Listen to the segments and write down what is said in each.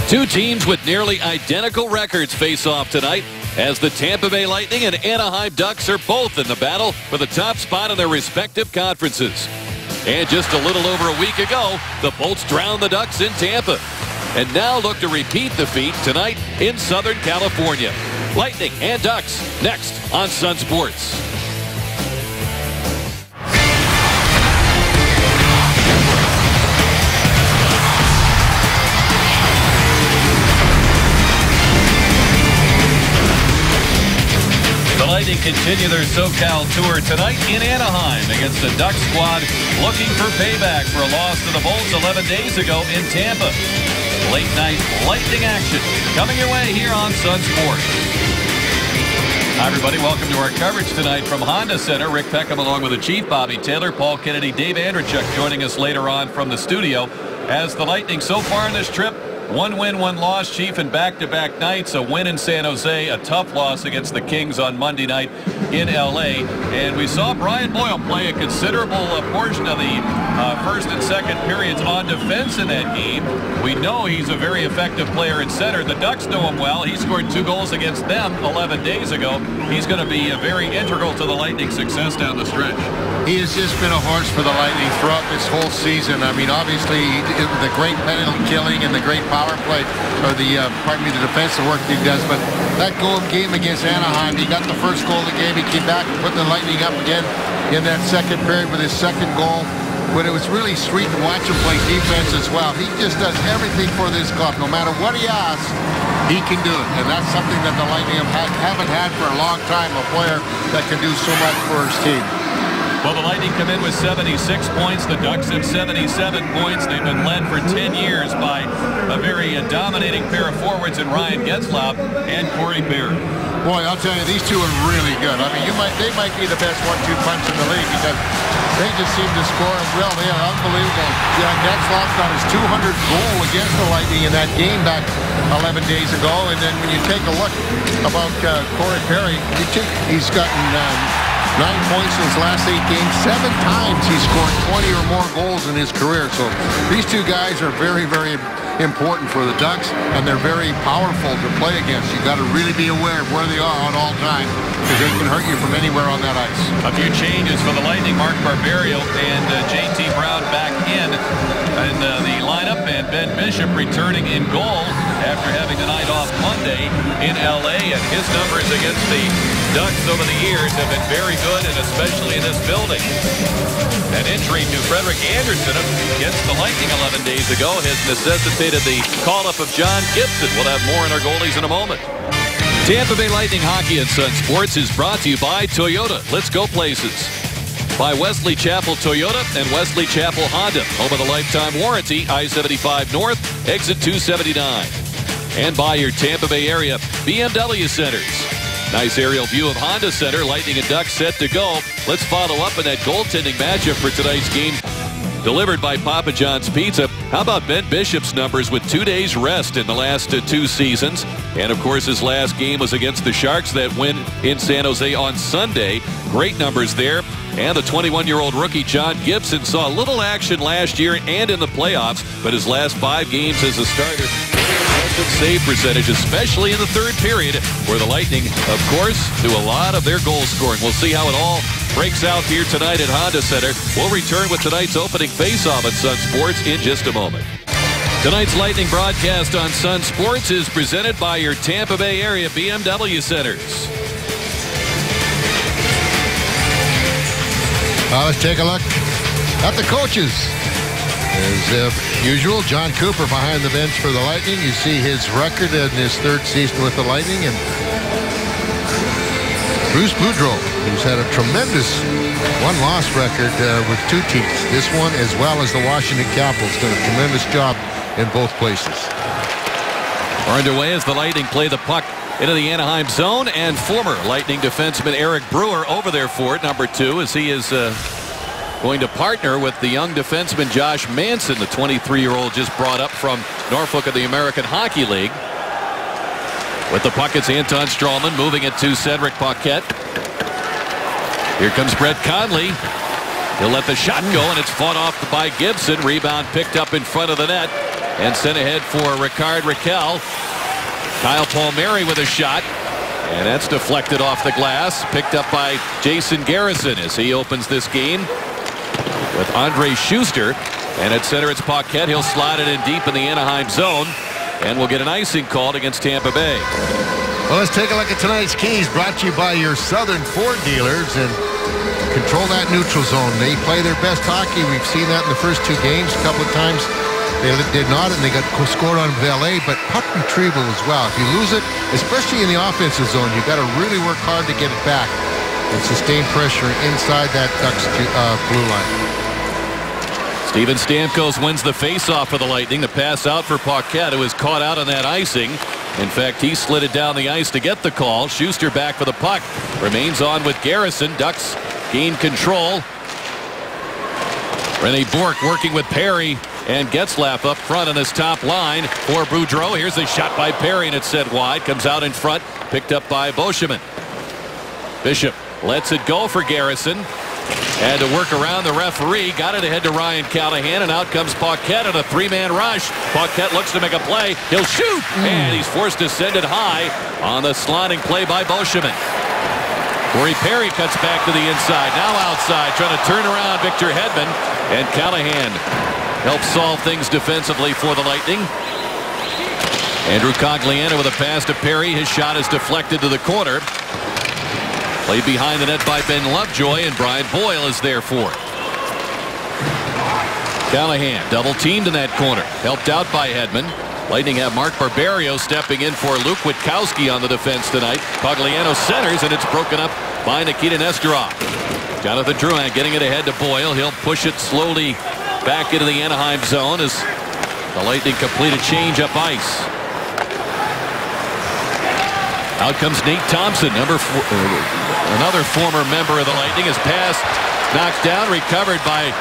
Two teams with nearly identical records face off tonight as the Tampa Bay Lightning and Anaheim Ducks are both in the battle for the top spot in their respective conferences. And just a little over a week ago, the Bolts drowned the Ducks in Tampa and now look to repeat the feat tonight in Southern California. Lightning and Ducks next on Sun Sports. The Lightning continue their SoCal tour tonight in Anaheim against the Ducks squad looking for payback for a loss to the Bolts 11 days ago in Tampa. Late night Lightning action coming your way here on Sun Sports. Hi everybody, welcome to our coverage tonight from Honda Center. Rick Peckham along with the Chief, Bobby Taylor, Paul Kennedy, Dave Andreychuk joining us later on from the studio. As the Lightning so far in this trip, 1 win, 1 loss, Chief, in back-to-back nights. A win in San Jose, a tough loss against the Kings on Monday night in L.A. And we saw Brian Boyle play a considerable portion of the first and second periods on defense in that game. We know he's a very effective player in center. The Ducks know him well. He scored 2 goals against them 11 days ago. He's going to be very integral to the Lightning's success down the stretch. He has just been a horse for the Lightning throughout this whole season. I mean, obviously, the great penalty killing and the great power play, or the defensive work he does. But that game against Anaheim, he got the first goal of the game. He came back and put the Lightning up again in that second period with his second goal. But it was really sweet to watch him play defense as well. He just does everything for this club. No matter what he asks, he can do it. And that's something that the Lightning haven't had for a long time, a player that can do so much for his team. Well, the Lightning come in with 76 points. The Ducks have 77 points. They've been led for 10 years by a very dominating pair of forwards in Ryan Getzlaf and Corey Perry. Boy, I'll tell you, these two are really good. I mean, they might be the best 1-2 punch in the league because they just seem to score well. They are unbelievable. Getzlaf got his 200th goal against the Lightning in that game back 11 days ago. And then when you take a look about Corey Perry, he's gotten 9 points in his last 8 games. 7 times he scored 20 or more goals in his career. So these two guys are very, very important for the Ducks, and they're very powerful to play against. You got to really be aware of where they are at all times because they can hurt you from anywhere on that ice. A few changes for the Lightning. Mark Barberio and J.T. Brown back in the lineup, and Ben Bishop returning in goal after having the night off Monday in L.A. And his numbers against the Ducks over the years have been very good, and especially in this building. An injury to Frederik Andersen against the Lightning 11 days ago has necessitated the call-up of John Gibson. We'll have more on our goalies in a moment. Tampa Bay Lightning Hockey and Sun Sports is brought to you by Toyota. Let's go places. By Wesley Chapel Toyota and Wesley Chapel Honda. Home of the lifetime warranty, I-75 North, exit 279. And by your Tampa Bay area BMW centers. Nice aerial view of Honda Center. Lightning and Ducks set to go. Let's follow up on that goaltending matchup for tonight's game. Delivered by Papa John's Pizza. How about Ben Bishop's numbers with 2 days rest in the last 2 seasons? And of course his last game was against the Sharks, that win in San Jose on Sunday. Great numbers there. And the 21-year-old rookie John Gibson saw a little action last year and in the playoffs, but his last 5 games as a starter, save percentage, especially in the third period, where the Lightning, of course, do a lot of their goal scoring. We'll see how it all breaks out here tonight at Honda Center. We'll return with tonight's opening face-off at Sun Sports in just a moment. Tonight's Lightning broadcast on Sun Sports is presented by your Tampa Bay area BMW centers. Let's take a look at the coaches. As usual, John Cooper behind the bench for the Lightning. You see his record in his 3rd season with the Lightning. And Bruce Boudreau, who's had a tremendous 1-loss record with 2 teams. This one as well as the Washington Capitals. Done a tremendous job in both places. We're underway as the Lightning play the puck into the Anaheim zone. And former Lightning defenseman Eric Brewer over there for it, number 2, as he is going to partner with the young defenseman Josh Manson, the 23-year-old just brought up from Norfolk of the American Hockey League. With the puck, it's Anton Stralman moving it to Cedric Paquette. Here comes Brett Conley. He'll let the shot go, and it's fought off by Gibson. Rebound picked up in front of the net and sent ahead for Rickard Rakell. Kyle Palmieri with a shot. And that's deflected off the glass. Picked up by Jason Garrison as he opens this game with Andre Schuster. And at center, it's Paquette. He'll slide it in deep in the Anaheim zone. And we'll get an icing called against Tampa Bay. Well, let's take a look at tonight's keys, brought to you by your Southern Ford dealers. And control that neutral zone. They play their best hockey. We've seen that in the first 2 games a couple of times. They did not, and they got scored on valet, but puck retrieval as well. If you lose it, especially in the offensive zone, you got to really work hard to get it back and sustain pressure inside that Ducks blue line. Steven Stamkos wins the face-off for the Lightning. The pass out for Paquette, who was caught out on that icing. In fact, he slid it down the ice to get the call. Schuster back for the puck. Remains on with Garrison. Ducks gain control. Rene Bourque working with Perry and Getzlaf up front on his top line for Boudreau. Here's a shot by Perry, and it's sent wide. Comes out in front, picked up by Beauchemin. Bishop lets it go for Garrison. Had to work around the referee. Got it ahead to Ryan Callahan, and out comes Paquette on a 3-man rush. Paquette looks to make a play. He'll shoot, and he's forced to send it high on the sliding play by Beauchemin. Corey Perry cuts back to the inside. Now outside, trying to turn around Victor Hedman, and Callahan helps solve things defensively for the Lightning. Andrew Cogliano with a pass to Perry. His shot is deflected to the corner. Played behind the net by Ben Lovejoy, and Brian Boyle is there for it. Callahan double teamed in that corner. Helped out by Hedman. Lightning have Mark Barberio stepping in for Luke Witkowski on the defense tonight. Cogliano centers, and it's broken up by Nikita Nesterov. Jonathan Drouin getting it ahead to Boyle. He'll push it slowly back into the Anaheim zone as the Lightning complete a change up ice. Out comes Nate Thompson, number 4, another former member of the Lightning. His pass knocked down, recovered by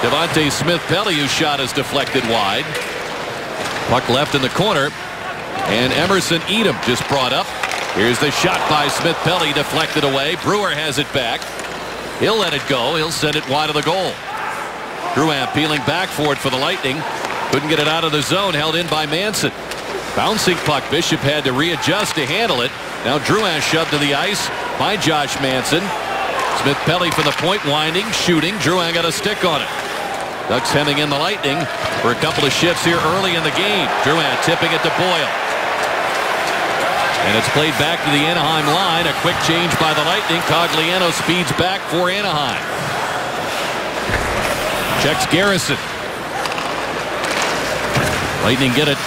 Devontae Smith-Pelly, whose shot is deflected wide. Puck left in the corner, and Emerson Edom just brought up. Here's the shot by Smith-Pelly, deflected away. Brewer has it back. He'll let it go. He'll send it wide of the goal. Drouin peeling back for it for the Lightning. Couldn't get it out of the zone, held in by Manson. Bouncing puck. Bishop had to readjust to handle it. Now Drouin shoved to the ice by Josh Manson. Smith-Pelly for the point, winding, shooting. Drouin got a stick on it. Ducks hemming in the Lightning for a couple of shifts here early in the game. Drouin tipping it to Boyle. And it's played back to the Anaheim line. A quick change by the Lightning. Cogliano speeds back for Anaheim. Checks Garrison. Lightning get it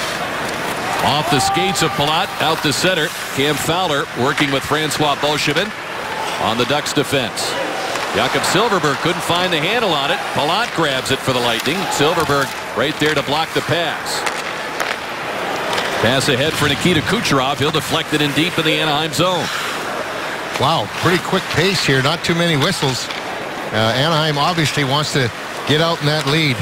off the skates of Palat, out to center. Cam Fowler working with Francois Beauchemin on the Ducks defense. Jakob Silfverberg couldn't find the handle on it. Palat grabs it for the Lightning. Silfverberg right there to block the pass. Pass ahead for Nikita Kucherov. He'll deflect it in deep in the Anaheim zone. Wow, pretty quick pace here. Not too many whistles. Anaheim obviously wants to get out in that lead.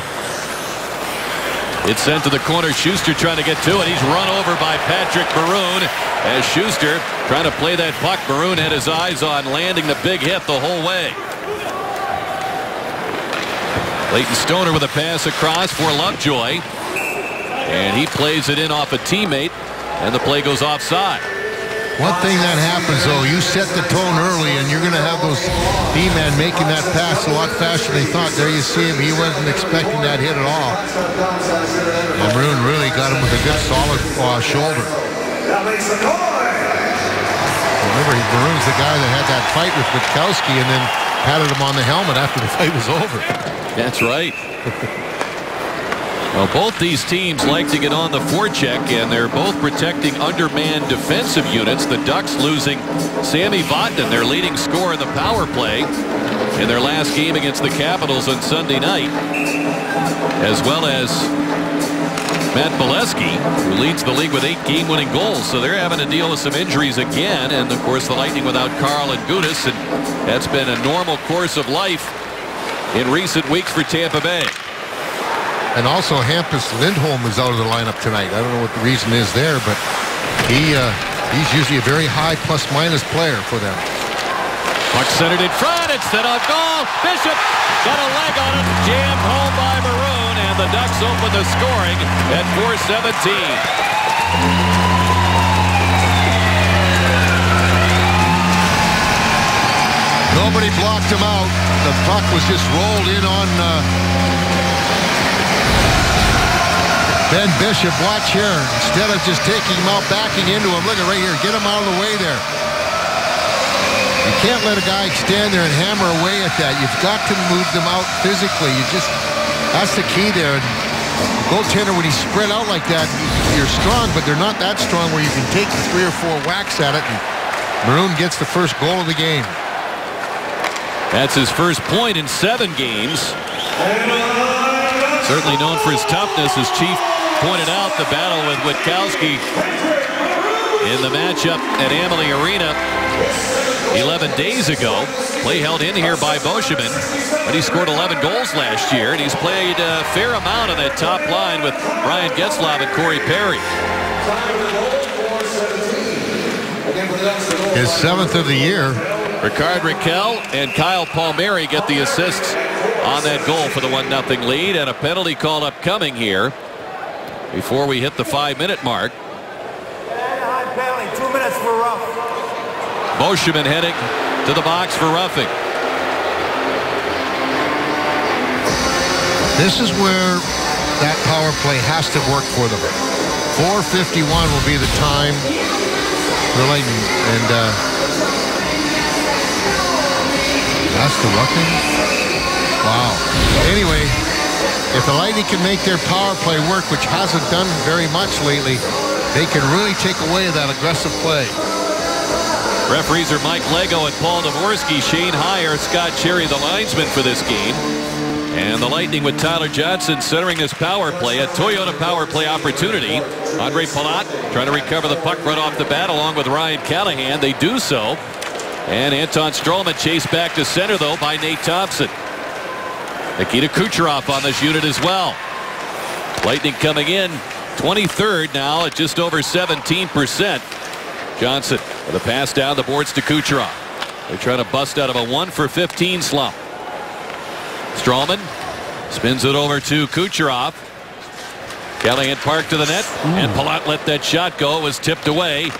It's sent to the corner. Schuster trying to get to it. He's run over by Patrick Maroon as Schuster trying to play that puck. Maroon had his eyes on landing the big hit the whole way. Leighton Stoner with a pass across for Lovejoy. And he plays it in off a teammate, and the play goes offside. One thing that happens, though, you set the tone early, and you're going to have those D-men making that pass a lot faster than they thought. There you see him. He wasn't expecting that hit at all. And Maroon really got him with a good, solid shoulder. Remember, Maroon's the guy that had that fight with Witkowski and then patted him on the helmet after the fight was over. That's right. Well, both these teams like to get on the forecheck, and they're both protecting undermanned defensive units. The Ducks losing Sammy Vatanen, their leading scorer in the power play in their last game against the Capitals on Sunday night, as well as Matt Bolesky, who leads the league with 8 game-winning goals. So they're having to deal with some injuries again, and of course the Lightning without Carl and Gudas, and that's been a normal course of life in recent weeks for Tampa Bay. And also Hampus Lindholm is out of the lineup tonight. I don't know what the reason is there, but he's usually a very high plus-minus player for them. Puck centered in front. It's set on goal. Bishop got a leg on it. Jammed home by Maroon, and and the Ducks open the scoring at 4:17. Nobody blocked him out. The puck was just rolled in on Ben Bishop. Watch here. Instead of just taking him out, backing into him. Look at right here. Get him out of the way there. You can't let a guy stand there and hammer away at that. You've got to move them out physically. That's the key there. And goaltender, when he's spread out like that, you're strong, but they're not that strong where you can take 3 or 4 whacks at it. And Maroon gets the first goal of the game. That's his first point in 7 games. Certainly known for his toughness, as Chief pointed out. The battle with Witkowski in the matchup at Amalie Arena 11 days ago. Play held in here by Beauchemin, but he scored 11 goals last year, and he's played a fair amount on that top line with Ryan Getzlaf and Corey Perry. His 7th of the year. Ricard Raquel and Kyle Palmieri get the assists on that goal for the 1-0 lead, and a penalty call upcoming here before we hit the 5-minute mark. 2 minutes for rough. Beauchemin heading to the box for roughing. This is where that power play has to work for them. 4:51 will be the time for the Lightning, and that's the roughing. Wow. Anyway, if the Lightning can make their power play work, which hasn't done very much lately, they can really take away that aggressive play. Referees are Mike Lego and Paul Dvorsky. Shane Heyer, Scott Cherry, the linesman for this game. And the Lightning with Tyler Johnson centering this power play, a Toyota power play opportunity. Andre Palat trying to recover the puck right off the bat along with Ryan Callahan. They do so. And Anton Stralman chased back to center, though, by Nate Thompson. Nikita Kucherov on this unit as well. Lightning coming in 23rd now at just over 17%. Johnson with a pass down the boards to Kucherov. They're trying to bust out of a 1-for-15 slump. Stralman spins it over to Kucherov. Callahan parked to the net, and Palat let that shot go. It was tipped away,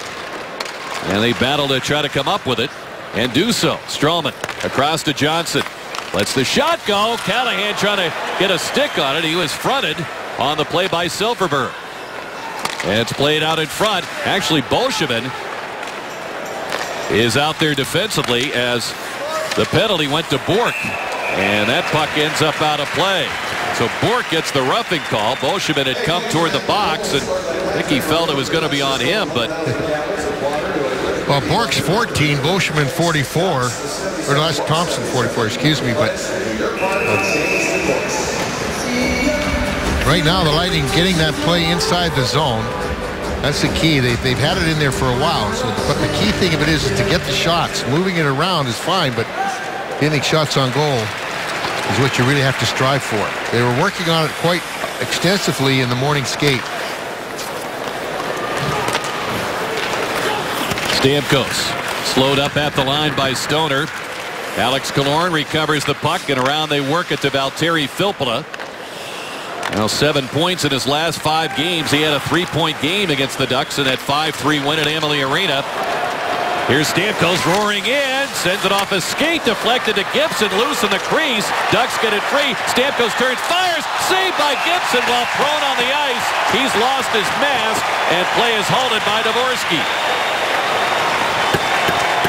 and they battle to try to come up with it and do so. Stralman across to Johnson. Lets the shot go. Callahan trying to get a stick on it. He was fronted on the play by Silverberg. And it's played out in front. Actually, Beauchemin is out there defensively as the penalty went to Bourque. And that puck ends up out of play. So Bourque gets the roughing call. Beauchemin had come toward the box, and I think he felt it was going to be on him, but... Well, Bourque's 14, Beauchemin 44, or that's Thompson 44, excuse me, but right now the Lightning getting that play inside the zone. That's the key. They've had it in there for a while. So, but the key thing of it is to get the shots. Moving it around is fine, but getting shots on goal is what you really have to strive for. They were working on it quite extensively in the morning skate. Stamkos slowed up at the line by Stoner. Alex Killorn recovers the puck, and around they work it to Valtteri Filppula. Now 7 points in his last 5 games. He had a 3-point game against the Ducks in that 5-3 win at Amalie Arena. Here's Stamkos roaring in, sends it off his skate, deflected to Gibson, loose in the crease. Ducks get it free. Stamkos turns, fires, saved by Gibson while thrown on the ice. He's lost his mask, and play is halted by Dvorsky.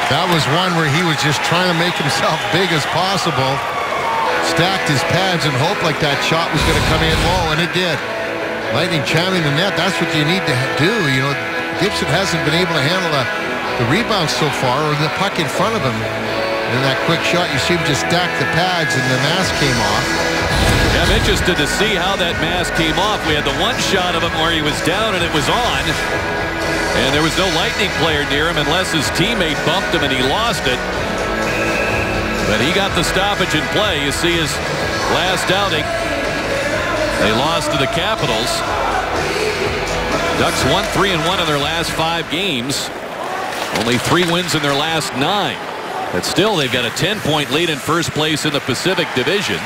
That was one where he was just trying to make himself big as possible. Stacked his pads and hoped like that shot was going to come in low, and it did. Lightning jamming the net, that's what you need to do. You know, Gibson hasn't been able to handle the rebound so far, or the puck in front of him. And that quick shot, you see him just stack the pads, and the mask came off. Yeah, I'm interested to see how that mask came off. We had the one shot of him where he was down and it was on. And there was no Lightning player near him unless his teammate bumped him and he lost it. But he got the stoppage in play. You see his last outing. They lost to the Capitals. Ducks won 3-1 in their last 5 games. Only 3 wins in their last 9. But still, they've got a 10-point lead in first place in the Pacific Division.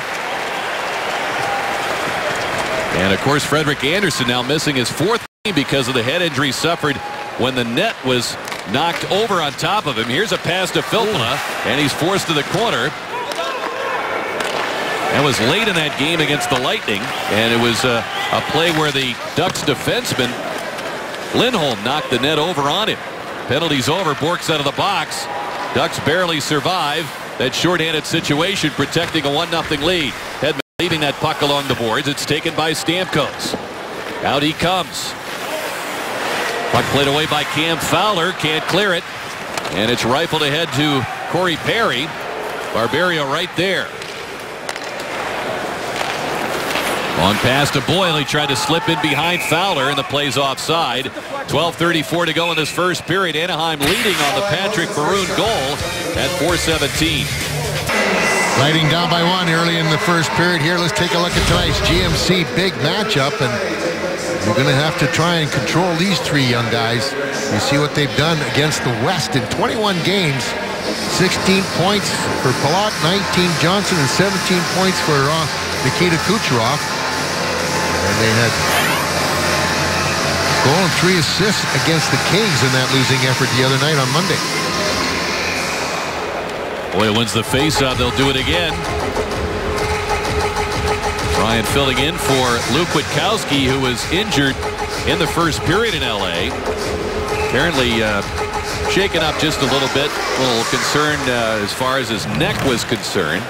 And, of course, Frederik Andersen now missing his 4th game because of the head injury suffered when the net was knocked over on top of him. Here's a pass to Filppula, and he's forced to the corner. That was late in that game against the Lightning, and it was a play where the Ducks defenseman Lindholm knocked the net over on him. Penalty's over. Bourque's out of the box. Ducks barely survive that shorthanded situation, protecting a 1-0 lead. Hedman leaving that puck along the boards. It's taken by Stamkos. Out he comes. Puck played away by Cam Fowler. Can't clear it. And it's rifled ahead to Corey Perry. Barberio right there. On pass to Boyle. He tried to slip in behind Fowler, and the play's offside. 12:34 to go in this first period. Anaheim leading on the Patrick Maroon goal at 4:17. Lightning down by 1 early in the first period here. Let's take a look at tonight's GMC big matchup, and we're going to have to try and control these 3 young guys. You see what they've done against the West in 21 games. 16 points for Palat, 19 Johnson, and 17 points for Nikita Kucherov. And they had a goal and 3 assists against the Kings in that losing effort the other night on Monday. Boyle wins the faceoff. They'll do it again. Ryan filling in for Luke Witkowski, who was injured in the first period in L.A. Apparently shaken up just a little bit. A little concerned as far as his neck was concerned.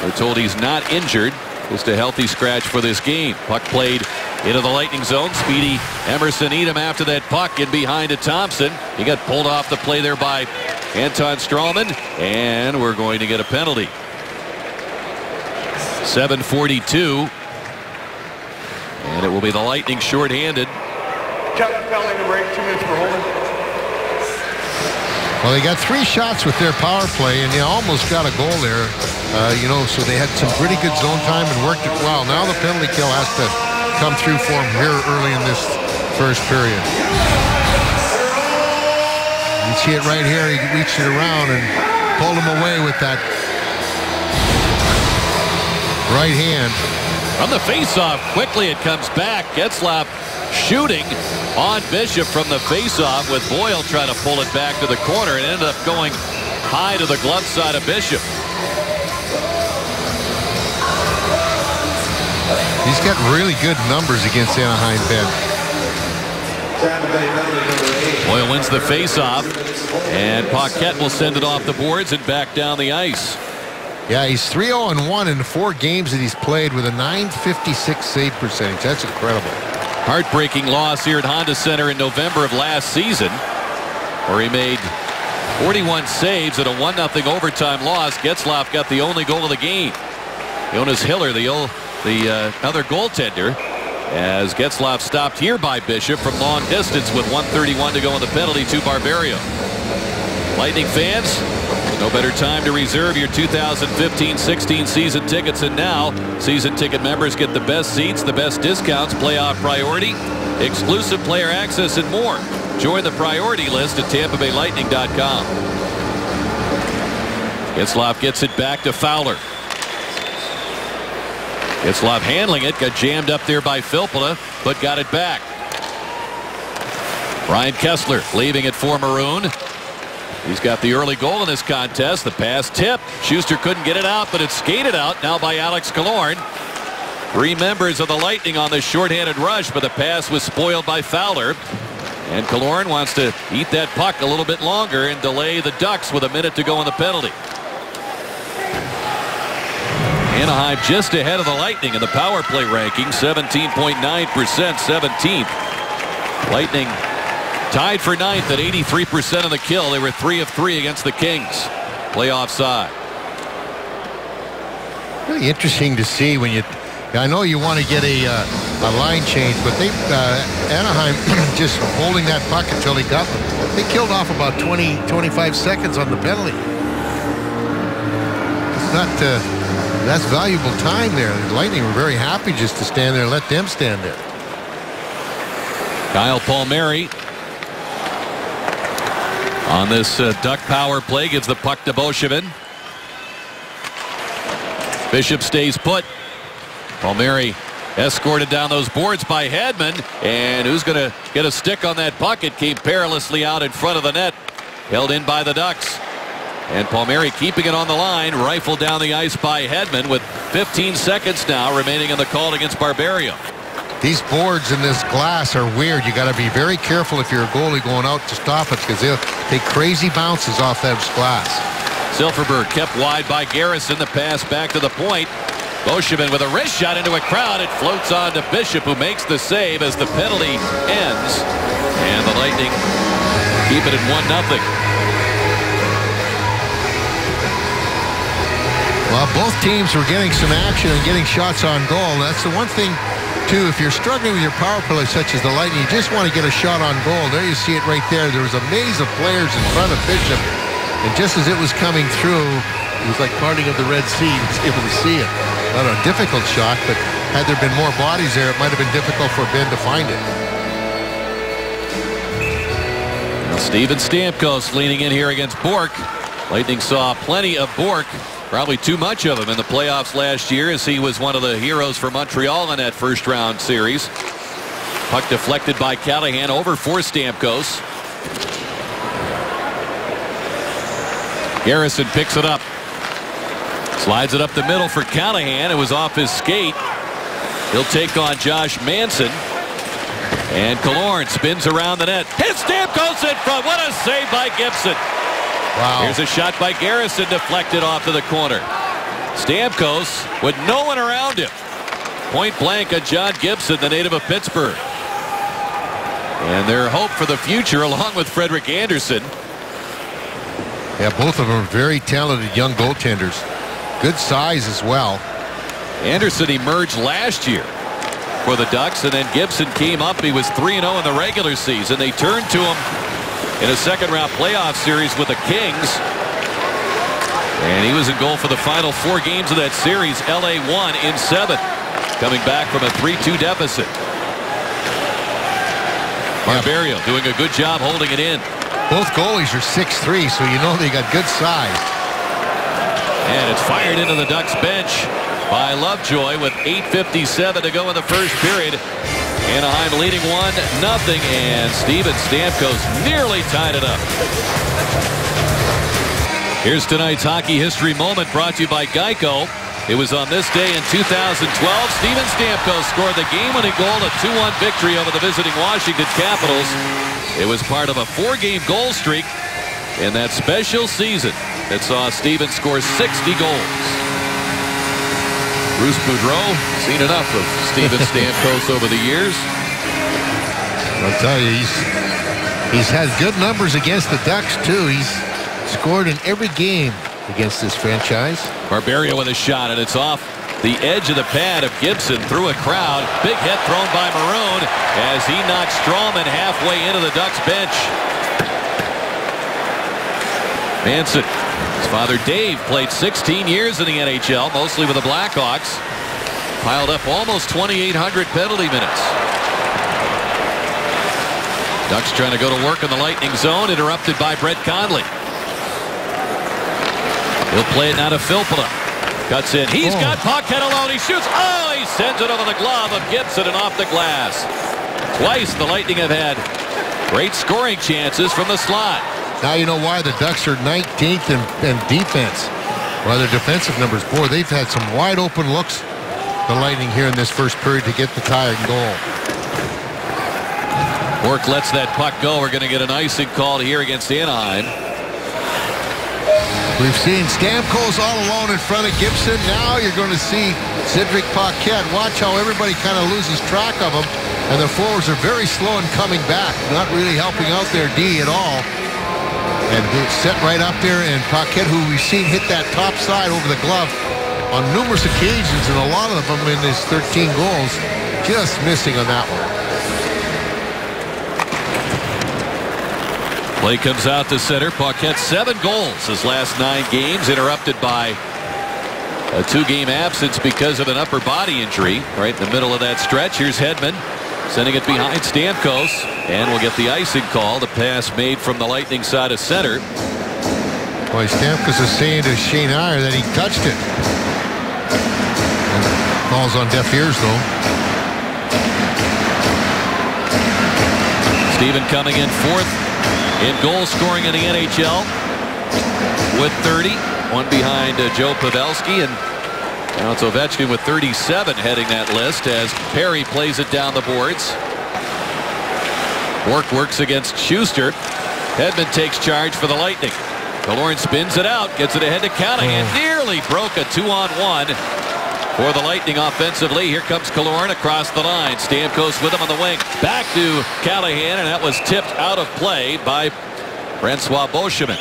We're told he's not injured. Just a healthy scratch for this game. Puck played into the Lightning zone. Speedy Emerson Edom after that puck in behind to Thompson. He got pulled off the play there by Anton Strawman, and we're going to get a penalty. 7:42, and it will be the Lightning shorthanded. Captain penalty number 8, 2 minutes for holding. Well, they got 3 shots with their power play, and they almost got a goal there. So they had some pretty good zone time and worked it well. Now the penalty kill has to come through for them here early in this first period. You see it right here. He reached it around and pulled him away with that right hand. From the faceoff, quickly it comes back. Getzlaf shooting on Bishop from the faceoff, with Boyle trying to pull it back to the corner, and ended up going high to the glove side of Bishop. He's got really good numbers against Anaheim, Ben. Boyle wins the faceoff, and Paquette will send it off the boards and back down the ice. Yeah, he's 3-0-1 in the 4 games that he's played with a .956 save percentage. That's incredible. Heartbreaking loss here at Honda Center in November of last season, where he made 41 saves at a 1-0 overtime loss. Getzlaf got the only goal of the game. Jonas Hiller, the other goaltender, as Getzlaf stopped here by Bishop from long distance with 1:31 to go in the penalty to Barberio. Lightning fans, no better time to reserve your 2015-16 season tickets, and now season ticket members get the best seats, the best discounts, playoff priority, exclusive player access, and more. Join the priority list at TampaBayLightning.com. Getzlaf gets it back to Fowler. Getzlaf handling it, got jammed up there by Filppula, but got it back. Ryan Kesler leaving it for Maroon. He's got the early goal in this contest. The pass tipped. Schuster couldn't get it out, but it's skated out now by Alex Killorn. 3 members of the Lightning on this shorthanded rush, but the pass was spoiled by Fowler. And Killorn wants to eat that puck a little bit longer and delay the Ducks with a minute to go in the penalty. Anaheim just ahead of the Lightning in the power play ranking, 17.9%, 17th. Lightning tied for 9th at 83% of the kill. They were 3 of 3 against the Kings. Playoff side. Really interesting to see when you. I know you want to get a line change, but they Anaheim just holding that puck until he got them. They killed off about 20-25 seconds on the penalty. It's not. That's valuable time there. The Lightning were very happy just to stand there and let them stand there. Kyle Palmieri on this Duck power play gives the puck to Bolshevin. Bishop stays put. Palmieri Escorted down those boards by Hedman. And who's going to get a stick on that puck? It came perilously out in front of the net. Held in by the Ducks. And Palmieri keeping it on the line. Rifled down the ice by Hedman with 15 seconds now remaining in the call against Barberio. These boards in this glass are weird. You got to be very careful if you're a goalie going out to stop it, because they'll take crazy bounces off that glass. Silfverberg kept wide by Garrison. The pass back to the point. Boschman with a wrist shot into a crowd. It floats on to Bishop, who makes the save as the penalty ends. And the Lightning keep it at 1-0. Well, both teams were getting some action and getting shots on goal. That's the one thing, too. If you're struggling with your power play such as the Lightning, you just want to get a shot on goal. There you see it right there. There was a maze of players in front of Bishop. And just as it was coming through, it was like parting of the Red Sea. He was able to see it. Not a difficult shot, but had there been more bodies there, it might have been difficult for Ben to find it. Well, Steven Stamkos leaning in here against Bourque. Lightning saw plenty of Bourque. Probably too much of him in the playoffs last year, as he was one of the heroes for Montreal in that first round series. Puck deflected by Callahan over for Stamkos. Garrison picks it up. Slides it up the middle for Callahan. It was off his skate. He'll take on Josh Manson. And Killorn spins around the net. Hits Stamkos in front. What a save by Gibson. Wow. Here's a shot by Garrison, deflected off to the corner. Stamkos with no one around him. Point blank on John Gibson, the native of Pittsburgh. And their hope for the future, along with Frederik Andersen. Yeah, both of them are very talented young goaltenders. Good size as well. Andersen emerged last year for the Ducks, and then Gibson came up. He was 3-0 in the regular season. They turned to him in a second-round playoff series with the Kings. And he was in goal for the final 4 games of that series. LA won in 7, coming back from a 3-2 deficit. Barberio doing a good job holding it in. Both goalies are 6'3", so you know they got good size. And it's fired into the Ducks bench by Lovejoy with 8:57 to go in the first period. Anaheim leading 1-0, and Steven Stamkos nearly tied it up. Here's tonight's hockey history moment brought to you by Geico. It was on this day in 2012. Steven Stamkos scored the game-winning goal, a 2-1 victory over the visiting Washington Capitals. It was part of a 4-game goal streak in that special season that saw Steven score 60 goals. Bruce Boudreau, seen enough of Steven Stamkos over the years. I'll tell you, he's had good numbers against the Ducks, too. He's scored in every game against this franchise. Barberio with a shot, and it's off the edge of the pad of Gibson through a crowd. Big hit thrown by Maroon as he knocks Strawman halfway into the Ducks bench. Manson, his father Dave, played 16 years in the NHL, mostly with the Blackhawks. Piled up almost 2,800 penalty minutes. Ducks trying to go to work in the Lightning zone, interrupted by Brett Conley. He'll play it now to Filppula. Cuts in. He's got Paquette alone. He shoots. Oh, he sends it over the glove of Gibson and off the glass. Twice the Lightning have had great scoring chances from the slot. Now you know why the Ducks are 19th in defense. Well, their defensive numbers, boy, they've had some wide open looks, the Lightning, here in this first period to get the tie and goal. Bourque lets that puck go. We're going to get an icing call here against Anaheim. We've seen Stamkos all alone in front of Gibson. Now you're going to see Cedric Paquette. Watch how everybody kind of loses track of him. And the forwards are very slow in coming back. Not really helping out their D at all. And set right up there. And Paquette, who we've seen hit that top side over the glove on numerous occasions, and a lot of them in his 13 goals, just missing on that one. Play comes out to center. Paquette 7 goals his last 9 games, interrupted by a 2-game absence because of an upper body injury right in the middle of that stretch. Here's Hedman sending it behind Stamkos, and we'll get the icing call. The pass made from the Lightning side of center. Boy, Stamkos is saying to Shane Iyer that he touched it. And falls on deaf ears, though. Steven coming in fourth in goal scoring in the NHL with 30. One behind Joe Pavelski, and now it's Ovechkin with 37 heading that list as Perry plays it down the boards. Bork works against Schuster. Hedman takes charge for the Lightning. Killorn spins it out, gets it ahead to Callahan. Nearly broke a 2-on-1 for the Lightning offensively. Here comes Killorn across the line. Stamkos with him on the wing. Back to Callahan, and that was tipped out of play by Francois Beauchemin.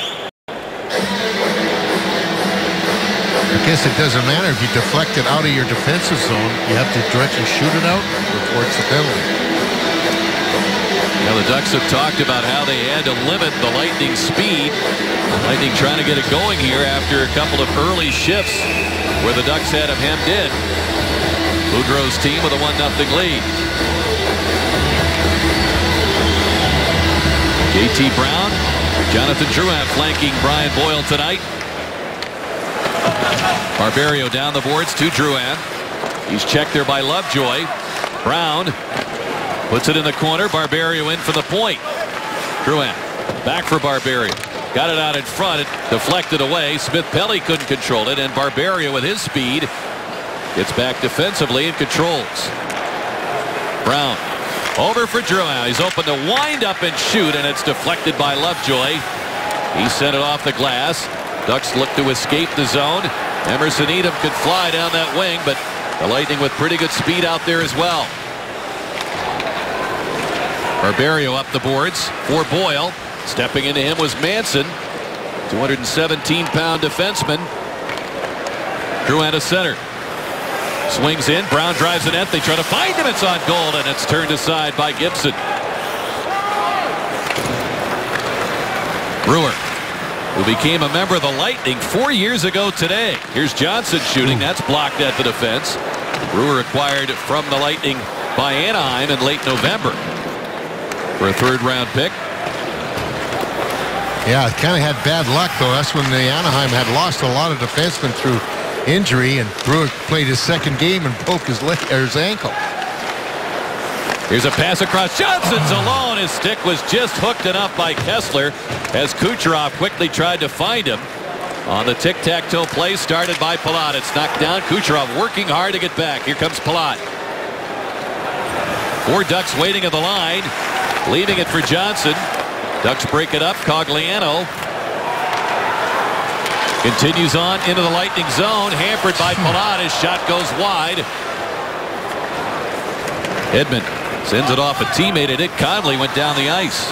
I guess it doesn't matter if you deflect it out of your defensive zone. You have to directly shoot it out before it's a penalty. Now the Ducks have talked about how they had to limit the Lightning speed. Lightning trying to get it going here after a couple of early shifts where the Ducks had him hemmed in. Boudreau's team with a 1-0 lead. JT Brown, Jonathan Drouin flanking Brian Boyle tonight. Barberio down the boards to Drouin. He's checked there by Lovejoy. Brown puts it in the corner. Barberio in for the point. Drouin back for Barberio. Got it out in front. It deflected away. Smith-Pelly couldn't control it, and Barberio with his speed gets back defensively and controls. Brown over for Drouin. He's open to wind up and shoot, and it's deflected by Lovejoy. He sent it off the glass. Ducks look to escape the zone. Emerson Edom could fly down that wing, but the Lightning with pretty good speed out there as well. Barberio up the boards for Boyle. Stepping into him was Manson, 217-pound defenseman. Drouin to center. Swings in. Brown drives the net. They try to find him. It's on goal, and it's turned aside by Gibson. Brewer, who became a member of the Lightning 4 years ago today. Here's Johnson shooting. That's blocked at the defense. Brewer acquired from the Lightning by Anaheim in late November for a third-round pick. Yeah, it kind of had bad luck, though. That's when the Anaheim had lost a lot of defensemen through injury, and Brewer played his second game and broke his leg or his ankle. Here's a pass across. Johnson's alone. His stick was just hooked enough by Kessler as Kucherov quickly tried to find him on the tic-tac-toe play started by Palat. It's knocked down. Kucherov working hard to get back. Here comes Palat. 4 Ducks waiting at the line, leaving it for Johnson. Ducks break it up. Cogliano continues on into the Lightning zone, hampered by Palat. His shot goes wide. Edmund sends it off a teammate. It hit Conley, went down the ice.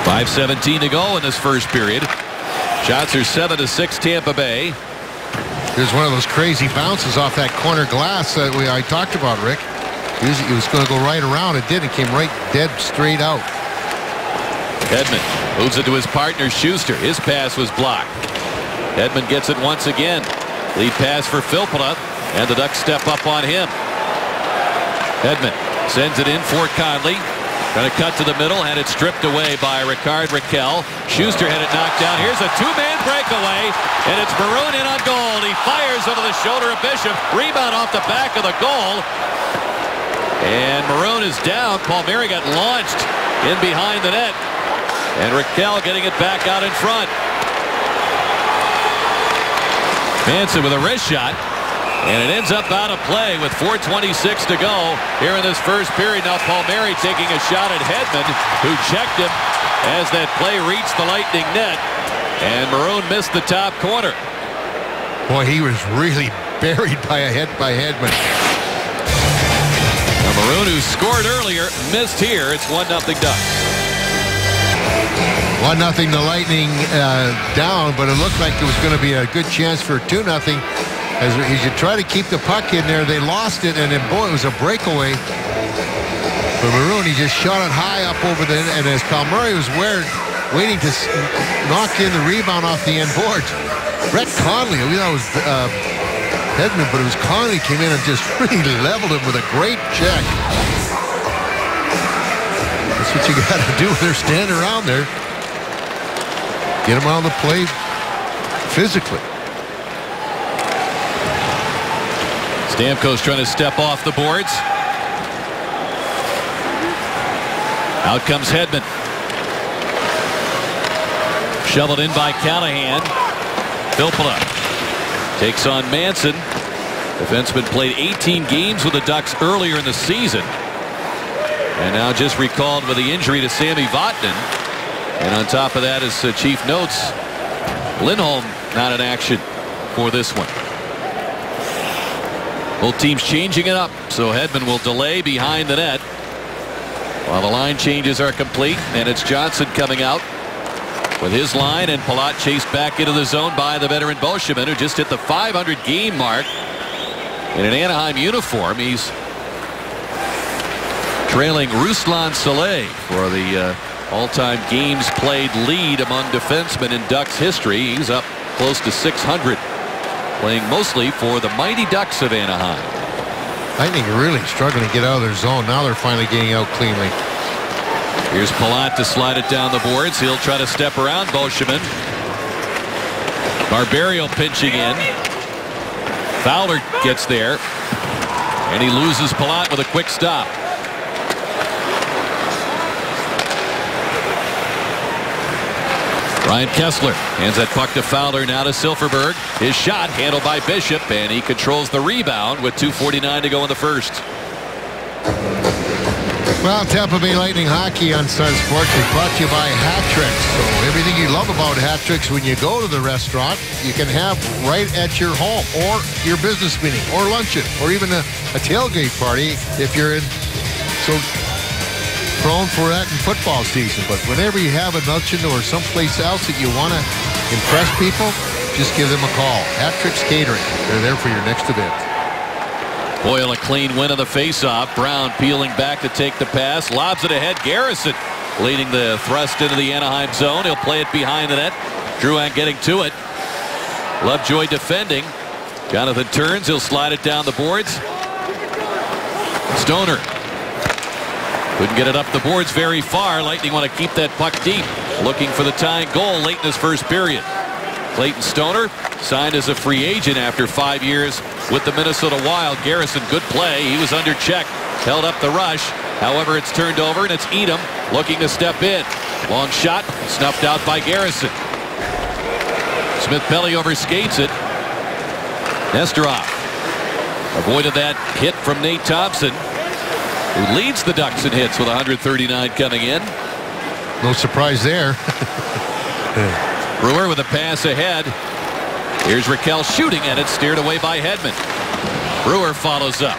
5:17 to go in this first period. Shots are 7-6 Tampa Bay. There's one of those crazy bounces off that corner glass that I talked about, Rick. He was going to go right around. It did. It came right dead straight out. Edmund moves it to his partner Schuster. His pass was blocked. Edmund gets it once again. Lead pass for Filppula, and the Ducks step up on him. Edmund sends it in for Conley. Going to cut to the middle, and it's stripped away by Rickard Rakell. Schuster had it knocked down. Here's a 2-man breakaway, and it's Maroon in on goal. He fires over the shoulder of Bishop. Rebound off the back of the goal. And Maroon is down. Palmieri got launched in behind the net. And Rakell getting it back out in front. Manson with a wrist shot. And it ends up out of play with 4:26 to go here in this first period. Now Palmieri taking a shot at Hedman, who checked him as that play reached the Lightning net. And Maroon missed the top corner. Boy, he was really buried by a hit by Hedman. Now Maroon, who scored earlier, missed here. It's 1-0 Ducks. 1-0 the Lightning down, but it looked like it was going to be a good chance for 2-0. As you try to keep the puck in there, they lost it, and then, boy, it was a breakaway. But Maroon, he just shot it high up over the, and as Palmieri was waiting to knock in the rebound off the end board, Brett Conley, we thought it was Hedman, but it was Conley came in and just really leveled him with a great check. That's what you got to do when they're standing around there. Get them on the play physically. Stamkos trying to step off the boards. Out comes Hedman. Shoveled in by Callahan. Filppula takes on Manson. Defenseman played 18 games with the Ducks earlier in the season, and now just recalled with the injury to Sami Vatanen. And on top of that, as Chief notes, Lindholm not in action for this one. Both teams changing it up, so Hedman will delay behind the net while the line changes are complete, and it's Johnson coming out with his line, and Palat chased back into the zone by the veteran Bolsheman, who just hit the 500 game mark in an Anaheim uniform. He's trailing Ruslan Saleh for the all-time games played lead among defensemen in Ducks history. He's up close to 600, playing mostly for the Mighty Ducks of Anaheim. Lightning really struggling to get out of their zone. Now they're finally getting out cleanly. Here's Palat to slide it down the boards. He'll try to step around Bolsheman. Barberio pinching in. Fowler gets there, and he loses Palat with a quick stop. Ryan Kessler hands that puck to Fowler, now to Silfverberg. His shot handled by Bishop, and he controls the rebound with 2:49 to go in the first. Well, Tampa Bay Lightning hockey on Sun Sports is brought to you by Hat Tricks. So everything you love about Hat Tricks when you go to the restaurant, you can have right at your home, or your business meeting, or luncheon, or even a tailgate party if you're in so prone for that in football season. But whenever you have a luncheon or someplace else that you want to impress people, just give them a call. Hat Tricks Catering. They're there for your next event. Boyle a clean win of the faceoff. Brown peeling back to take the pass. Lobs it ahead. Garrison leading the thrust into the Anaheim zone. He'll play it behind the net. Drouin getting to it. Lovejoy defending. Jonathan turns. He'll slide it down the boards. Stoner couldn't get it up the boards very far. Lightning want to keep that puck deep, looking for the tying goal late in this first period. Clayton Stoner signed as a free agent after 5 years with the Minnesota Wild. Garrison, good play. He was under check, held up the rush. However, it's turned over, and it's Edom looking to step in. Long shot snuffed out by Garrison. Smith-Pelly overskates it. Nesterov avoided that hit from Nate Thompson, who leads the Ducks in hits with 139 coming in. No surprise there. Brewer with a pass ahead. Here's Raquel shooting at it, steered away by Hedman. Brewer follows up.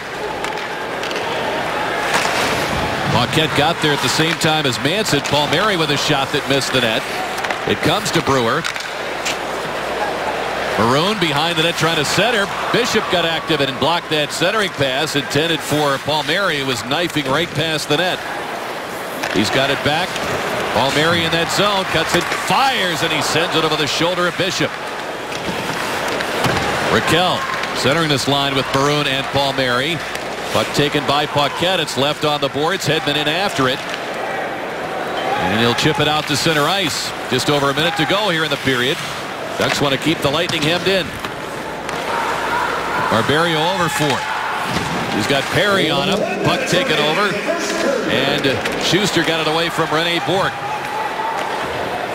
Paquette got there at the same time as Manson. Palmieri with a shot that missed the net. It comes to Brewer. Maroon behind the net trying to center. Bishop got active and blocked that centering pass intended for Palmieri, who was knifing right past the net. He's got it back. Palmieri in that zone, cuts it, fires, and he sends it over the shoulder of Bishop. Raquel centering this line with Maroon and Palmieri. Puck taken by Paquette. It's left on the boards. Hedman in after it. And he'll chip it out to center ice. Just over a minute to go here in the period. Ducks want to keep the Lightning hemmed in. Barberio over for it. He's got Perry on him. Puck taken over. And Schuster got it away from Rene Bourque.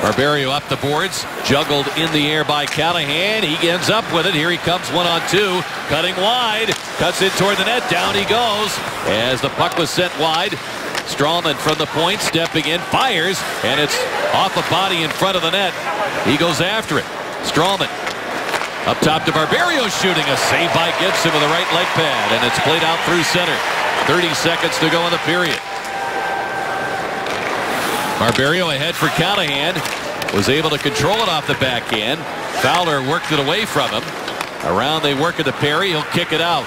Barberio up the boards. Juggled in the air by Callahan. He ends up with it. Here he comes 1-on-2. Cutting wide. Cuts it toward the net. Down he goes. As the puck was sent wide. Strawman from the point. Stepping in. Fires. And it's off a body in front of the net. He goes after it. Strawman up top to Barberio, shooting. A save by Gibson with a right leg pad, and it's played out through center. 30 seconds to go in the period. Barberio ahead for Callahan. Was able to control it off the backhand. Fowler worked it away from him. Around they work it to Perry. He'll kick it out.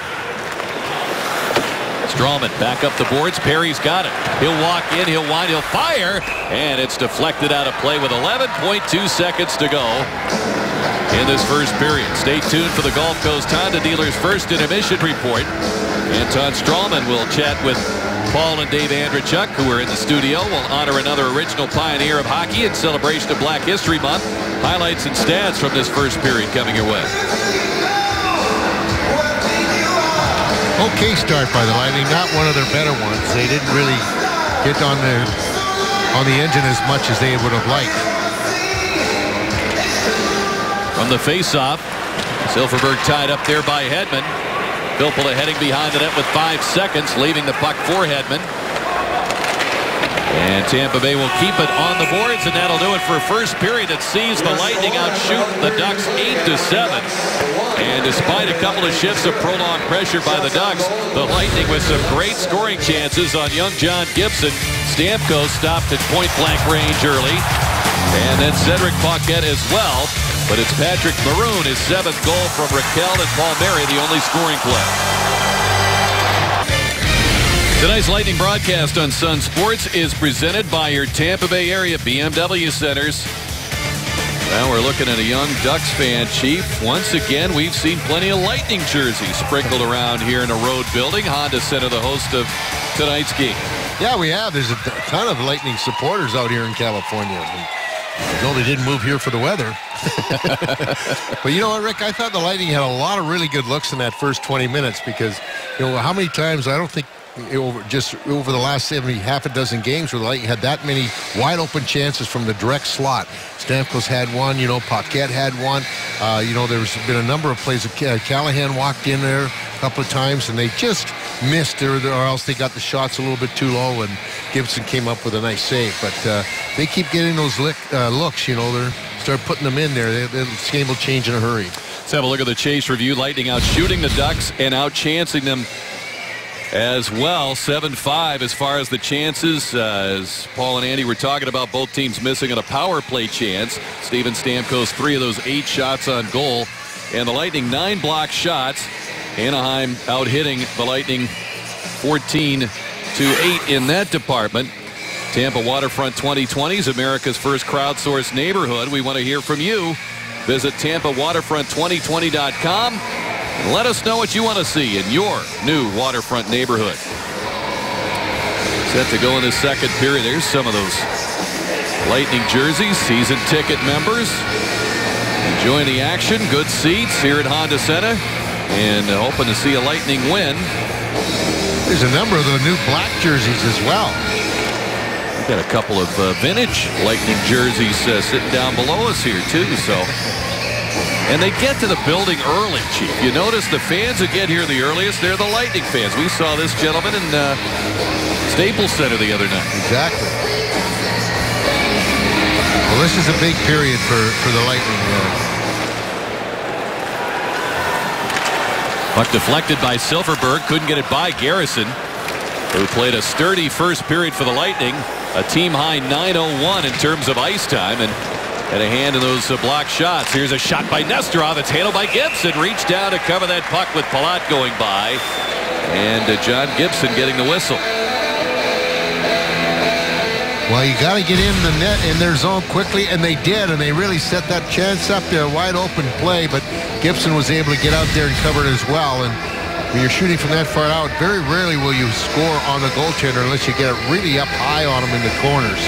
Strawman back up the boards. Perry's got it. He'll walk in. He'll wind. He'll fire. And it's deflected out of play with 11.2 seconds to go in this first period. Stay tuned for the Gulf Coast Honda dealer's first intermission report. Anton Strawman will chat with Paul and Dave Andrechuk, who are in the studio. We'll honor another original pioneer of hockey in celebration of Black History Month. Highlights and stats from this first period coming your way. Okay start by the Lightning. Not one of their better ones. They didn't really get on their on the engine as much as they would have liked. From the faceoff, Silfverberg tied up there by Hedman. Filppula heading behind the net with 5 seconds, leaving the puck for Hedman. And Tampa Bay will keep it on the boards, and that'll do it for first period. It sees the Lightning outshoot the Ducks 8-7. And despite a couple of shifts of prolonged pressure by the Ducks, the Lightning with some great scoring chances on young John Gibson. Stamkos stopped at point-blank range early. And then Cedric Paquette as well. But it's Patrick Maroon, his 7th goal from Raquel, and Palmieri, the only scoring play. Tonight's Lightning broadcast on Sun Sports is presented by your Tampa Bay area BMW centers. Now we're looking at a young Ducks fan, Chief. Once again, we've seen plenty of Lightning jerseys sprinkled around here in a road building. Honda Center, the host of tonight's game. Yeah, we have. There's a ton of Lightning supporters out here in California. Though they didn't move here for the weather. But you know what, Rick? I thought the Lightning had a lot of really good looks in that first 20 minutes because, you know, how many times I don't think over the last half a dozen games where the Lightning had that many wide open chances from the direct slot. Stamkos had one, you know, Paquette had one. You know, there's been a number of plays. Callahan walked in there a couple of times and they just missed or else they got the shots a little bit too low and Gibson came up with a nice save. But they keep getting those looks, you know, they start putting them in there. This game will change in a hurry. Let's have a look at the chase review. Lightning out shooting the Ducks and out chancing them as well. 7-5 as far as the chances. As Paul and Andy were talking about, both teams missing on a power play chance. Steven Stamkos 3 of those 8 shots on goal, and the Lightning 9 block shots. Anaheim out hitting the Lightning 14-8 in that department. Tampa Waterfront 2020 is America's first crowdsourced neighborhood. We want to hear from you. Visit TampaWaterfront2020.com. Let us know what you want to see in your new waterfront neighborhood. Set to go in the second period. There's some of those Lightning jerseys, season ticket members. Enjoying the action. Good seats here at Honda Center. And hoping to see a Lightning win. There's a number of the new black jerseys as well. We've got a couple of vintage Lightning jerseys sitting down below us here, too. And they get to the building early, Chief. You notice the fans who get here the earliest, they're the Lightning fans. We saw this gentleman in Staples Center the other night. Exactly. Well, this is a big period for the Lightning. Puck deflected by Silfverberg. Couldn't get it by Garrison, who played a sturdy first period for the Lightning. A team-high 9:01 in terms of ice time. And had a hand in those block shots. Here's a shot by Nesterov. It's handled by Gibson. Reached down to cover that puck with Palat going by. And John Gibson getting the whistle. Well, you got to get in the net in their zone quickly, and they did, and they really set that chance up there. Wide open play, but Gibson was able to get out there and cover it as well. And when you're shooting from that far out, very rarely will you score on the goaltender unless you get it really up high on him in the corners.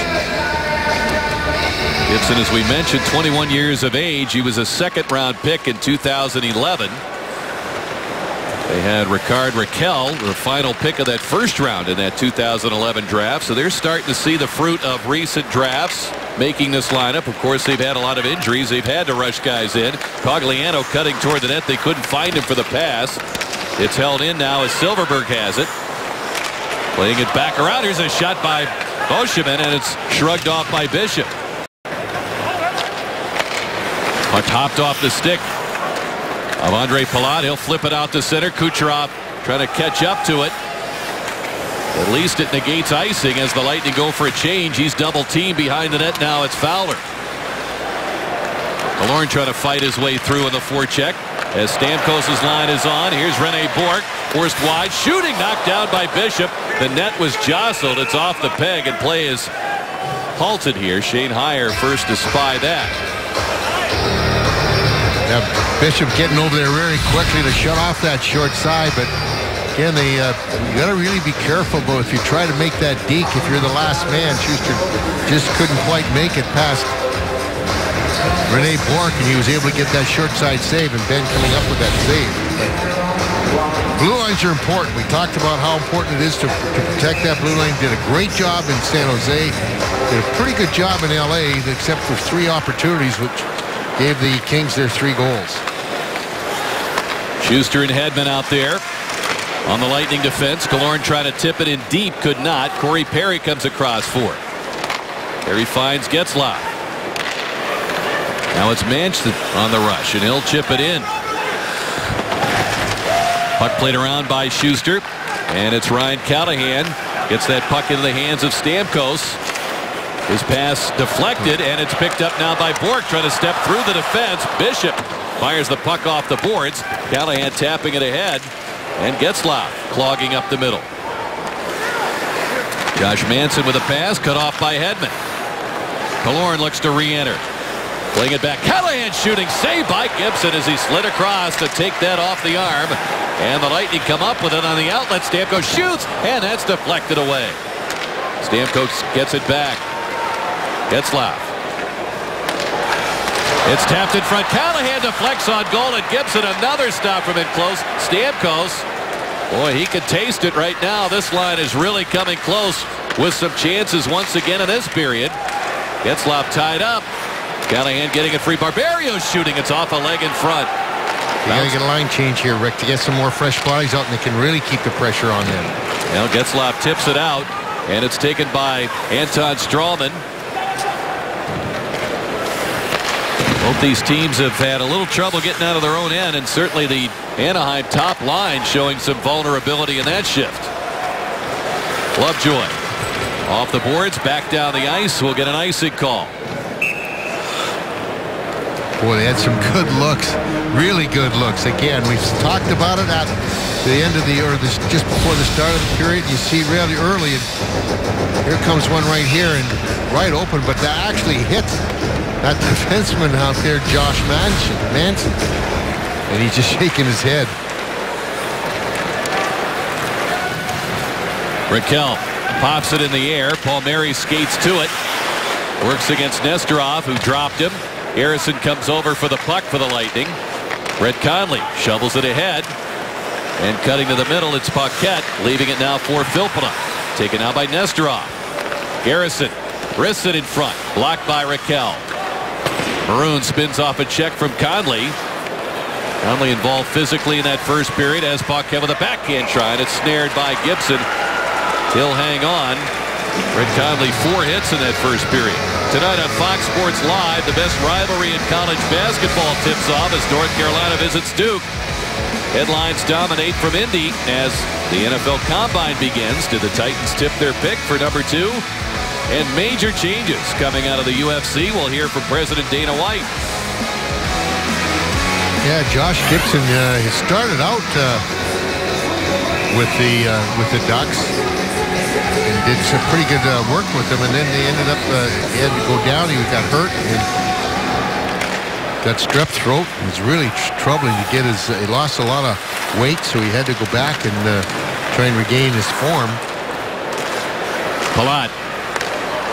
Gibson, as we mentioned, 21 years of age. He was a second-round pick in 2011. They had Rickard Rakell, the final pick of that first round in that 2011 draft. So they're starting to see the fruit of recent drafts making this lineup. Of course, they've had a lot of injuries. They've had to rush guys in. Cogliano cutting toward the net. They couldn't find him for the pass. It's held in now as Silfverberg has it. Playing it back around. Here's a shot by Beauchemin, and it's shrugged off by Bishop. Puck hopped off the stick of Andre Palat. He'll flip it out to center. Kucherov trying to catch up to it. At least it negates icing as the Lightning go for a change. He's double teamed behind the net. Now it's Fowler. Killorn trying to fight his way through in the forecheck as Stamkos' line is on. Here's Rene Bourque. Forced wide. Shooting knocked down by Bishop. The net was jostled. It's off the peg and play is halted here. Shane Heyer first to spy that. Yeah, Bishop getting over there very quickly to shut off that short side, but again, you got to really be careful. But if you try to make that deke, if you're the last man, Schuster just couldn't quite make it past Rene Bourque, and he was able to get that short side save, and Ben coming up with that save. Blue lines are important. We talked about how important it is to protect that blue line. Did a great job in San Jose. Did a pretty good job in LA, except for 3 opportunities, which gave the Kings their 3 goals. Schuster and Hedman out there on the Lightning defense. Killorn trying to tip it in deep, could not. Corey Perry comes across for it. Perry finds Getzlaf. Now it's Manson on the rush, and he'll chip it in. Puck played around by Schuster, and it's Ryan Callahan gets that puck into the hands of Stamkos. His pass deflected, and it's picked up now by Bourque, trying to step through the defense. Bishop fires the puck off the boards. Callahan tapping it ahead, and Getzlaf clogging up the middle. Josh Manson with a pass cut off by Hedman. Killorn looks to re-enter. Playing it back. Callahan shooting. Saved by Gibson as he slid across to take that off the arm. And the Lightning come up with it on the outlet. Stamkos shoots, and that's deflected away. Stamkos gets it back. Getzlaf. It's tapped in front. Callahan deflects on goal, and Gibson another stop from in close. Stamkos. Boy, he can taste it right now. This line is really coming close with some chances once again in this period. Getzlaf tied up. Callahan getting it free. Barberio shooting. It's off a leg in front. You got to get a line change here, Rick, to get some more fresh bodies out, and they can really keep the pressure on them. Now Getzlaf tips it out, and it's taken by Anton Strawman. Both these teams have had a little trouble getting out of their own end, and certainly the Anaheim top line showing some vulnerability in that shift. Lovejoy off the boards, back down the ice. We'll get an icing call. Boy, they had some good looks, really good looks. Again, we've talked about it at the end of the, or this, just before the start of the period. You see really early, and here comes one right here and right open, but that actually hit that defenseman out there, Josh Manson, and he's just shaking his head. Raquel pops it in the air. Palmieri skates to it. Works against Nesterov, who dropped him. Harrison comes over for the puck for the Lightning. Brett Conley shovels it ahead. And cutting to the middle, it's Paquette, leaving it now for Filppula. Taken out by Nesterov. Garrison wrists it in front. Blocked by Raquel. Maroon spins off a check from Conley. Conley involved physically in that first period as Paquette with a backhand try, and it's snared by Gibson. He'll hang on. Brett Conley 4 hits in that first period. Tonight on Fox Sports Live, the best rivalry in college basketball tips off as North Carolina visits Duke. Headlines dominate from Indy as the NFL Combine begins. Do the Titans tip their pick for number 2? And major changes coming out of the UFC. We'll hear from President Dana White. Yeah, Josh Gibson started out with the Ducks. Did some pretty good work with them, and then they ended up he had to go down. He got hurt and got strep throat. It was really troubling to get his. He lost a lot of weight, so he had to go back and try and regain his form. Palat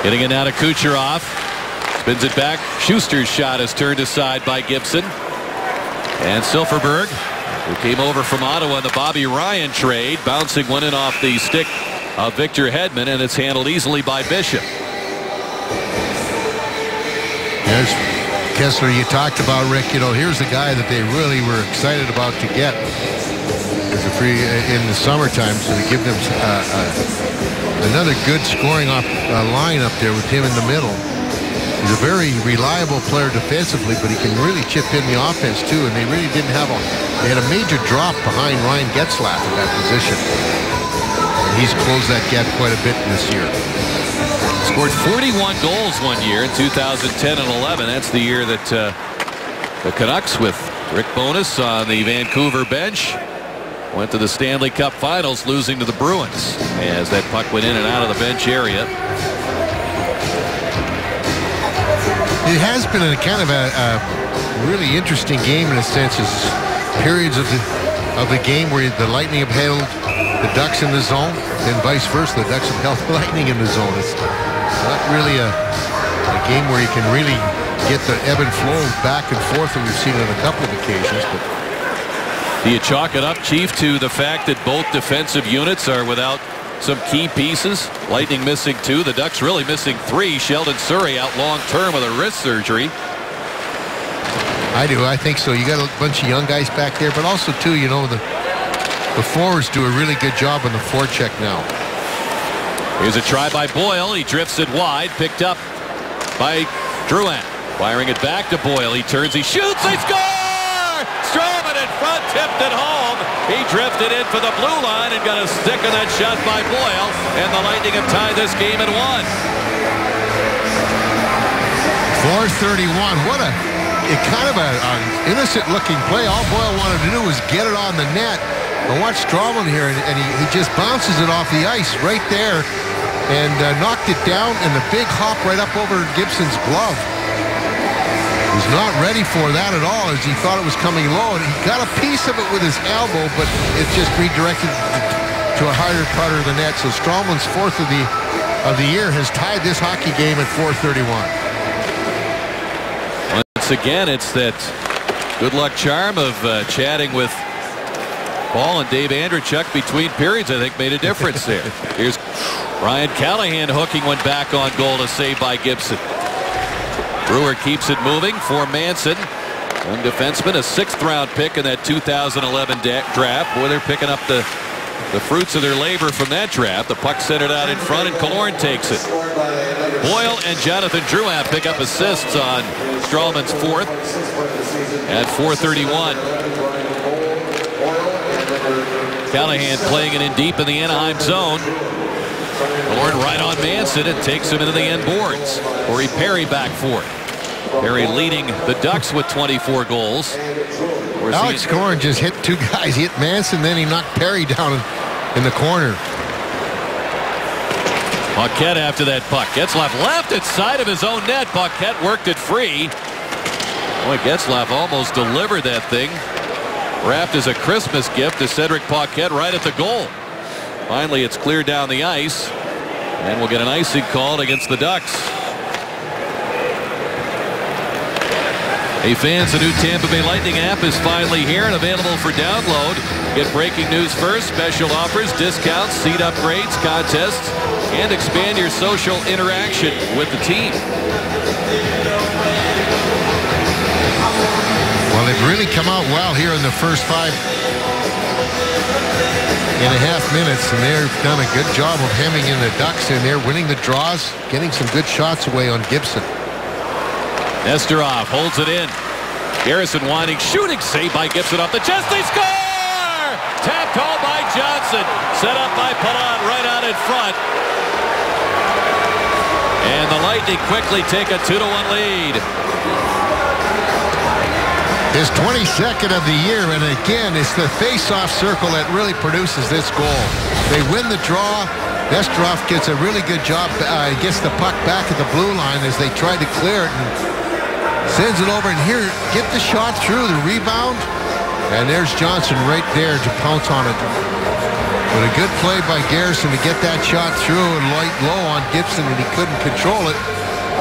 getting it out of Kucherov. Spins it back. Schuster's shot is turned aside by Gibson. And Silfverberg, who came over from Ottawa in the Bobby Ryan trade, bouncing one in off the stick of Victor Hedman, and it's handled easily by Bishop. There's Kessler you talked about, Rick. You know, here's a guy that they really were excited about to get as a free in the summertime, so to give them another good scoring line up there with him in the middle. He's a very reliable player defensively, but he can really chip in the offense too, and they really didn't have they had a major drop behind Ryan Getzlaf in that position. He's closed that gap quite a bit this year. Scored 41 goals one year in 2010 and 11. That's the year that the Canucks, with Rick Bowness on the Vancouver bench, went to the Stanley Cup Finals, losing to the Bruins as that puck went in and out of the bench area. It has been a kind of a really interesting game in a sense. It's periods of the game where the Lightning have held the Ducks in the zone, and vice versa. The Ducks have held the Lightning in the zone. It's not really a game where you can really get the ebb and flow back and forth that we've seen on a couple of occasions. But Do you chalk it up, Chief, to the fact that both defensive units are without some key pieces? Lightning missing 2. The Ducks really missing 3. Sheldon Surrey out long-term with a wrist surgery. I do. I think so. You got a bunch of young guys back there, but also, too, you know, the forwards do a really good job on the forecheck now. Here's a try by Boyle. He drifts it wide. Picked up by Drouin. Firing it back to Boyle. He turns. He shoots. They score! Stroman in front. Tipped it home. He drifted in for the blue line and got a stick on that shot by Boyle. And the Lightning have tied this game at 1. 4:31. What a kind of an innocent-looking play. All Boyle wanted to do was get it on the net. But watch Stroman here, and he just bounces it off the ice right there and knocked it down, and the big hop right up over Gibson's glove. Was not ready for that at all, as he thought it was coming low, and he got a piece of it with his elbow, but it just redirected to a harder part of the net. So Stroman's 4th of the year has tied this hockey game at 4:31. Once again, it's that good luck charm of chatting with Paul and Dave Andreychuk between periods, I think, made a difference there. Here's Ryan Callahan hooking one back on goal to save by Gibson. Brewer keeps it moving for Manson. Young defenseman, a 6th-round pick in that 2011 draft. Boy, they're picking up the fruits of their labor from that draft. The puck centered out in front, and Killorn takes it. Boyle and Jonathan Drouin pick up assists on Strawman's 4th at 4:31. Callahan playing it in deep in the Anaheim zone. Killorn right on Manson and takes him into the end boards. Corey Perry back for it. Perry leading the Ducks with 24 goals. Alex Killorn just hit 2 guys. He hit Manson, then he knocked Perry down in the corner. Paquette after that puck. Getzlaf left inside of his own net. Paquette worked it free. Boy, Getzlaf almost delivered that thing. Wrapped as a Christmas gift to Cedric Paquette right at the goal. Finally, it's cleared down the ice. And we'll get an icing called against the Ducks. Hey fans, the new Tampa Bay Lightning app is finally here and available for download. Get breaking news first, special offers, discounts, seat upgrades, contests, and expand your social interaction with the team. Well, they've really come out well here in the first 5.5 minutes, and they've done a good job of hemming in the Ducks, and they're winning the draws, getting some good shots away on Gibson. Nesterov holds it in. Garrison winding, shooting save by Gibson off the chest. They score! Tapped home by Johnson. Set up by Palat right out in front. And the Lightning quickly take a 2-1 lead. His 22nd of the year, and again, it's the face-off circle that really produces this goal. They win the draw. Nesterov gets a really good job, gets the puck back at the blue line as they try to clear it, and sends it over, and here, get the shot through, the rebound, and there's Johnson right there to pounce on it. But a good play by Garrison to get that shot through and light low on Gibson, and he couldn't control it.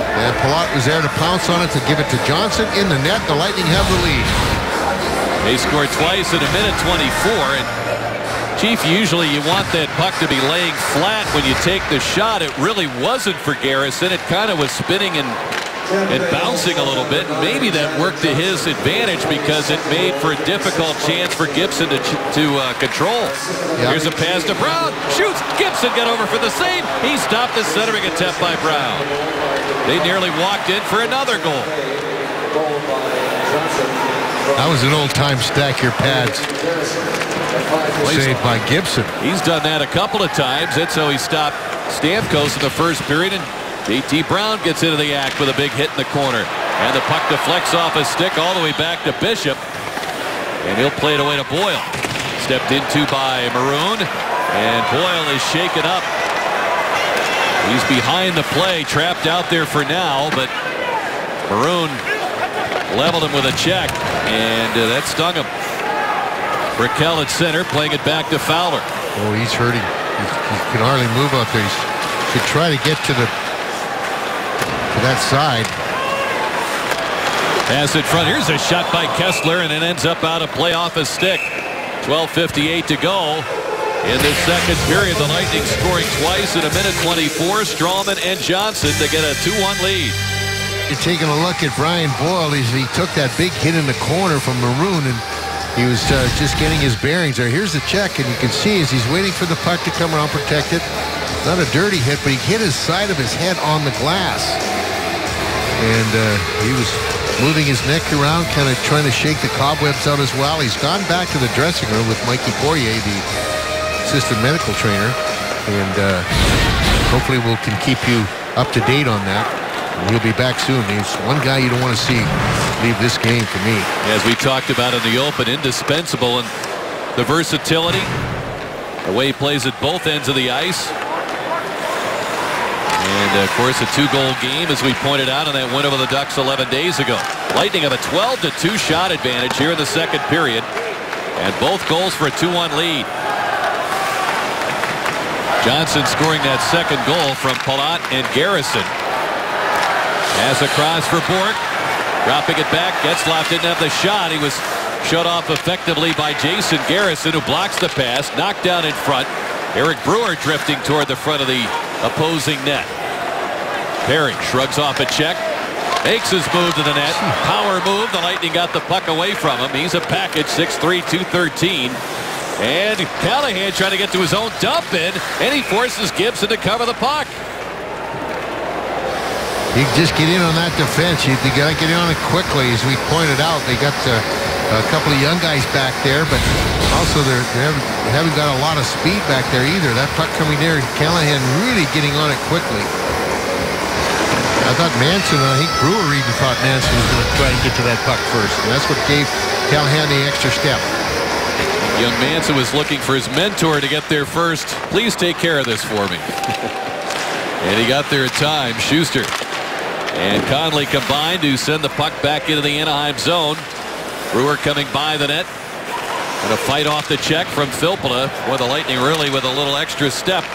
And Palat was there to pounce on it to give it to Johnson in the net. The Lightning have the lead. They scored twice in a minute 24, and Chief, usually you want that puck to be laying flat when you take the shot. It really wasn't for Garrison. It kind of was spinning and bouncing a little bit. And maybe that worked to his advantage because it made for a difficult chance for Gibson to control. Yep. Here's a pass to Brown. Shoots. Gibson got over for the save. He stopped the centering attempt by Brown. They nearly walked in for another goal. That was an old-time stack your pads. Saved by Gibson. He's done that a couple of times. That's how he stopped Stamkos in the first period. And JT Brown gets into the act with a big hit in the corner. And the puck deflects off his stick all the way back to Bishop. And he'll play it away to Boyle. Stepped into by Maroon. And Boyle is shaken up. He's behind the play, trapped out there for now. But Maroon leveled him with a check. And that stung him. Raquel at center, playing it back to Fowler. Oh, he's hurting. He can hardly move out there. He should try to get to that side. Pass in front. Here's a shot by Kessler, and it ends up out of play off his stick. 12:58 to go in this second period. The Lightning scoring twice in 1:24. Strawman and Johnson to get a 2-1 lead. You're taking a look at Brian Boyle. He took that big hit in the corner from Maroon, and he was just getting his bearings there. Here's the check, and you can see as he's waiting for the puck to come around protected. Not a dirty hit, but he hit his side of his head on the glass. And he was moving his neck around, kind of trying to shake the cobwebs out as well. He's gone back to the dressing room with Mikey Poirier, the assistant medical trainer. And hopefully we can keep you up to date on that. And he'll be back soon. He's one guy you don't want to see leave this game for me. As we talked about in the open, indispensable, and the versatility, the way he plays at both ends of the ice. And, of course, a 2-goal game, as we pointed out, in that win over the Ducks 11 days ago. Lightning have a 12-2 shot advantage here in the second period. And both goals for a 2-1 lead. Johnson scoring that second goal from Palat and Garrison. Pass across for Bourque. Dropping it back. Getzlaf didn't have the shot. He was shut off effectively by Jason Garrison, who blocks the pass. Knocked down in front. Eric Brewer drifting toward the front of the opposing net. Perry shrugs off a check. Makes his move to the net. Power move. The Lightning got the puck away from him. He's a package. 6'3", 213. And Callahan trying to get to his own dump in. And he forces Gibson to cover the puck. You just get in on that defense. You got to get in on it quickly. As we pointed out, they got a couple of young guys back there, but also they haven't got a lot of speed back there either. That puck coming there, Callahan really getting on it quickly. I thought Manson, I think Brewer even thought Manson was going to try and get to that puck first. And that's what gave Callahan the extra step. Young Manson was looking for his mentor to get there first. Please take care of this for me. And he got there in time. Schuster and Conley combined to send the puck back into the Anaheim zone. Brewer coming by the net. And a fight off the check from Filppula. Boy, the Lightning really with a little extra step.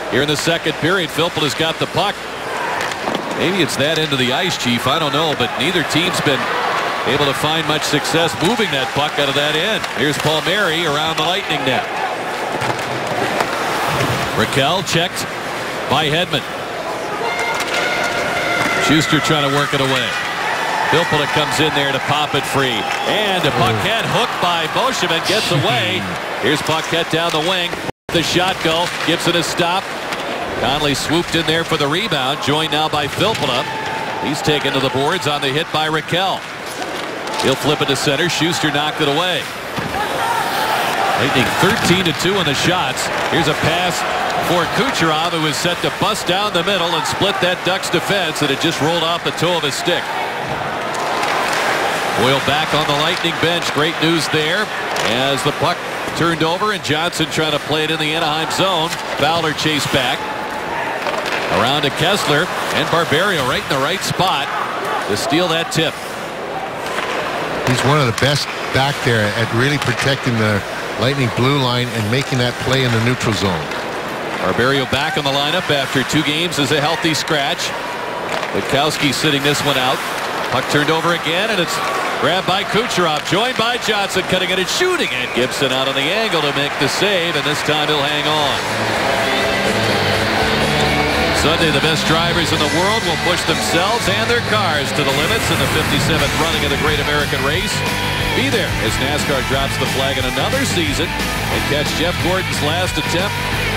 Here in the second period, Filppula's got the puck. Maybe it's that end of the ice, Chief. I don't know, but neither team's been able to find much success moving that puck out of that end. Here's Palmieri around the Lightning net. Raquel checked by Hedman. Schuster trying to work it away. Filppula comes in there to pop it free. And a Paquette hooked by Beauchemin gets away. Here's Paquette down the wing. The shot go. Gibson a stop. Conley swooped in there for the rebound. Joined now by Filppula. He's taken to the boards on the hit by Raquel. He'll flip it to center. Schuster knocked it away. Lightning 13-2 on the shots. Here's a pass for Kucherov, who was set to bust down the middle and split that Ducks defense, and it just rolled off the toe of his stick. Boyle back on the Lightning bench. Great news there as the puck turned over and Johnson trying to play it in the Anaheim zone. Fowler chased back. Around to Kessler, and Barberio right in the right spot to steal that tip. He's one of the best back there at really protecting the Lightning blue line and making that play in the neutral zone. Barberio back on the lineup after 2 games as a healthy scratch. Witkowski sitting this one out. Puck turned over again, and it's grabbed by Kucherov, joined by Johnson, cutting it and shooting, and Gibson out on the angle to make the save, and this time he'll hang on. Sunday, the best drivers in the world will push themselves and their cars to the limits in the 57th running of the Great American Race. Be there as NASCAR drops the flag in another season and catch Jeff Gordon's last attempt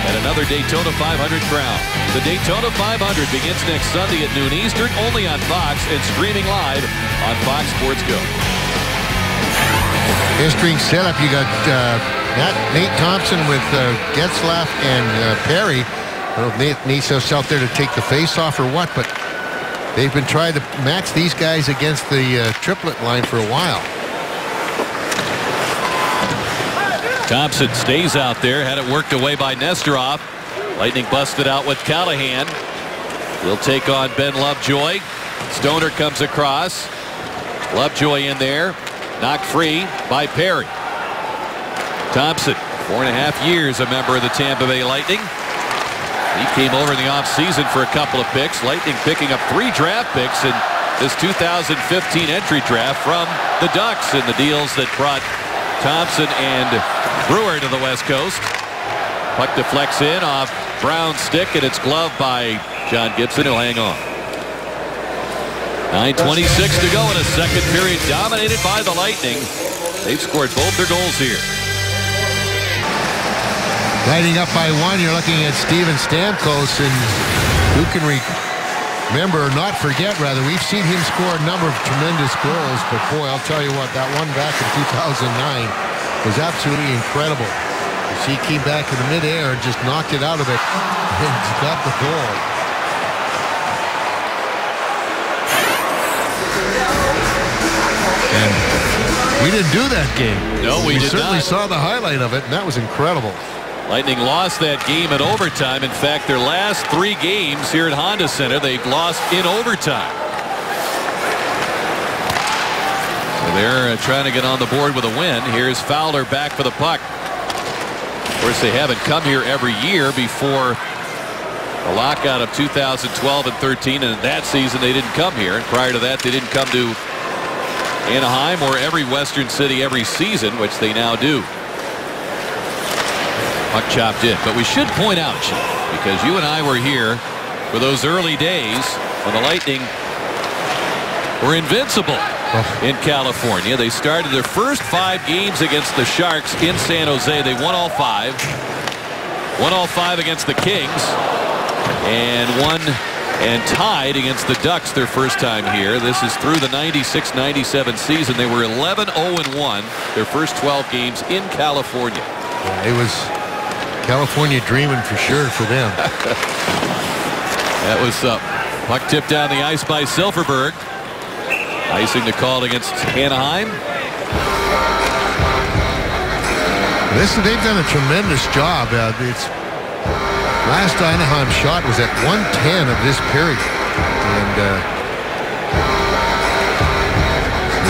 at another Daytona 500 crown. The Daytona 500 begins next Sunday at noon Eastern, only on Fox and streaming live on Fox Sports Go. Interesting setup. You got Nate Thompson with Getzlaf and Perry. I don't know if Nate needs us out there to take the face off or what, but they've been trying to match these guys against the triplet line for a while. Thompson stays out there, had it worked away by Nesterov. Lightning busted out with Callahan. He'll take on Ben Lovejoy. Stoner comes across. Lovejoy in there, knocked free by Perry. Thompson, 4.5 years a member of the Tampa Bay Lightning. He came over in the offseason for a couple of picks. Lightning picking up 3 draft picks in this 2015 entry draft from the Ducks in the deals that brought Thompson and Brewer to the West Coast. Puck deflects in off Brown's stick, and it's gloved by John Gibson, who'll hang on. 9:26 to go in a second period dominated by the Lightning. They've scored both their goals here. Lighting up by one, you're looking at Steven Stamkos, and who can remember, or not forget, rather, we've seen him score a number of tremendous goals, but boy, I'll tell you what, that one back in 2009 was absolutely incredible. He came back in the midair and just knocked it out of it and got the goal. And we didn't do that game. No, we did certainly not. saw the highlight of it, and that was incredible. Lightning lost that game in overtime. In fact, their last 3 games here at Honda Center, they've lost in overtime. So they're trying to get on the board with a win. Here's Fowler back for the puck. Of course, they haven't come here every year before the lockout of 2012 and 13, and that season they didn't come here. And prior to that, they didn't come to Anaheim or every Western city every season, which they now do. Puck chopped in. But we should point out, because you and I were here for those early days when the Lightning were invincible in California. They started their first 5 games against the Sharks in San Jose. They won all 5. Won all 5 against the Kings. And won and tied against the Ducks their first time here. This is through the 96-97 season. They were 11-0-1 their first 12 games in California. Yeah, it was California dreaming for sure for them. That was puck tipped down the ice by Silfverberg. Icing the call against Anaheim. They've done a tremendous job. It's last Anaheim shot was at 1:10 of this period, and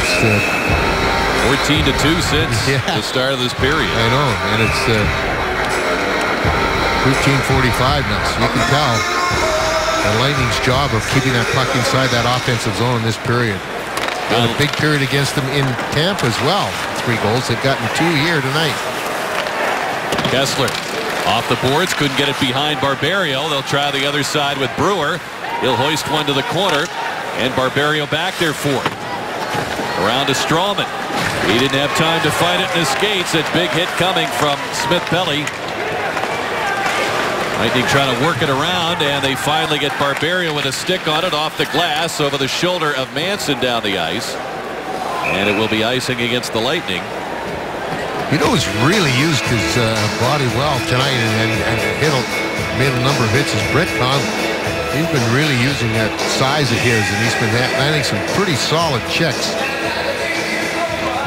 it's 14-2 since the start of this period. I know, and it's 15:45 now, so you can tell the Lightning's job of keeping that puck inside that offensive zone in this period. Got a big period against them in Tampa as well. 3 goals. They've gotten 2 here tonight. Kessler off the boards, couldn't get it behind Barberio. They'll try the other side with Brewer. He'll hoist one to the corner, and Barberio back there for it. Around to Strawman. He didn't have time to fight it in his skates. A big hit coming from Smith-Pelly. Lightning trying to work it around, and they finally get Barberio with a stick on it off the glass over the shoulder of Manson down the ice. And it will be icing against the Lightning. You know who's really used his body well tonight and made a number of hits is Brett Conley. He's been really using that size of his, and he's been landing some pretty solid checks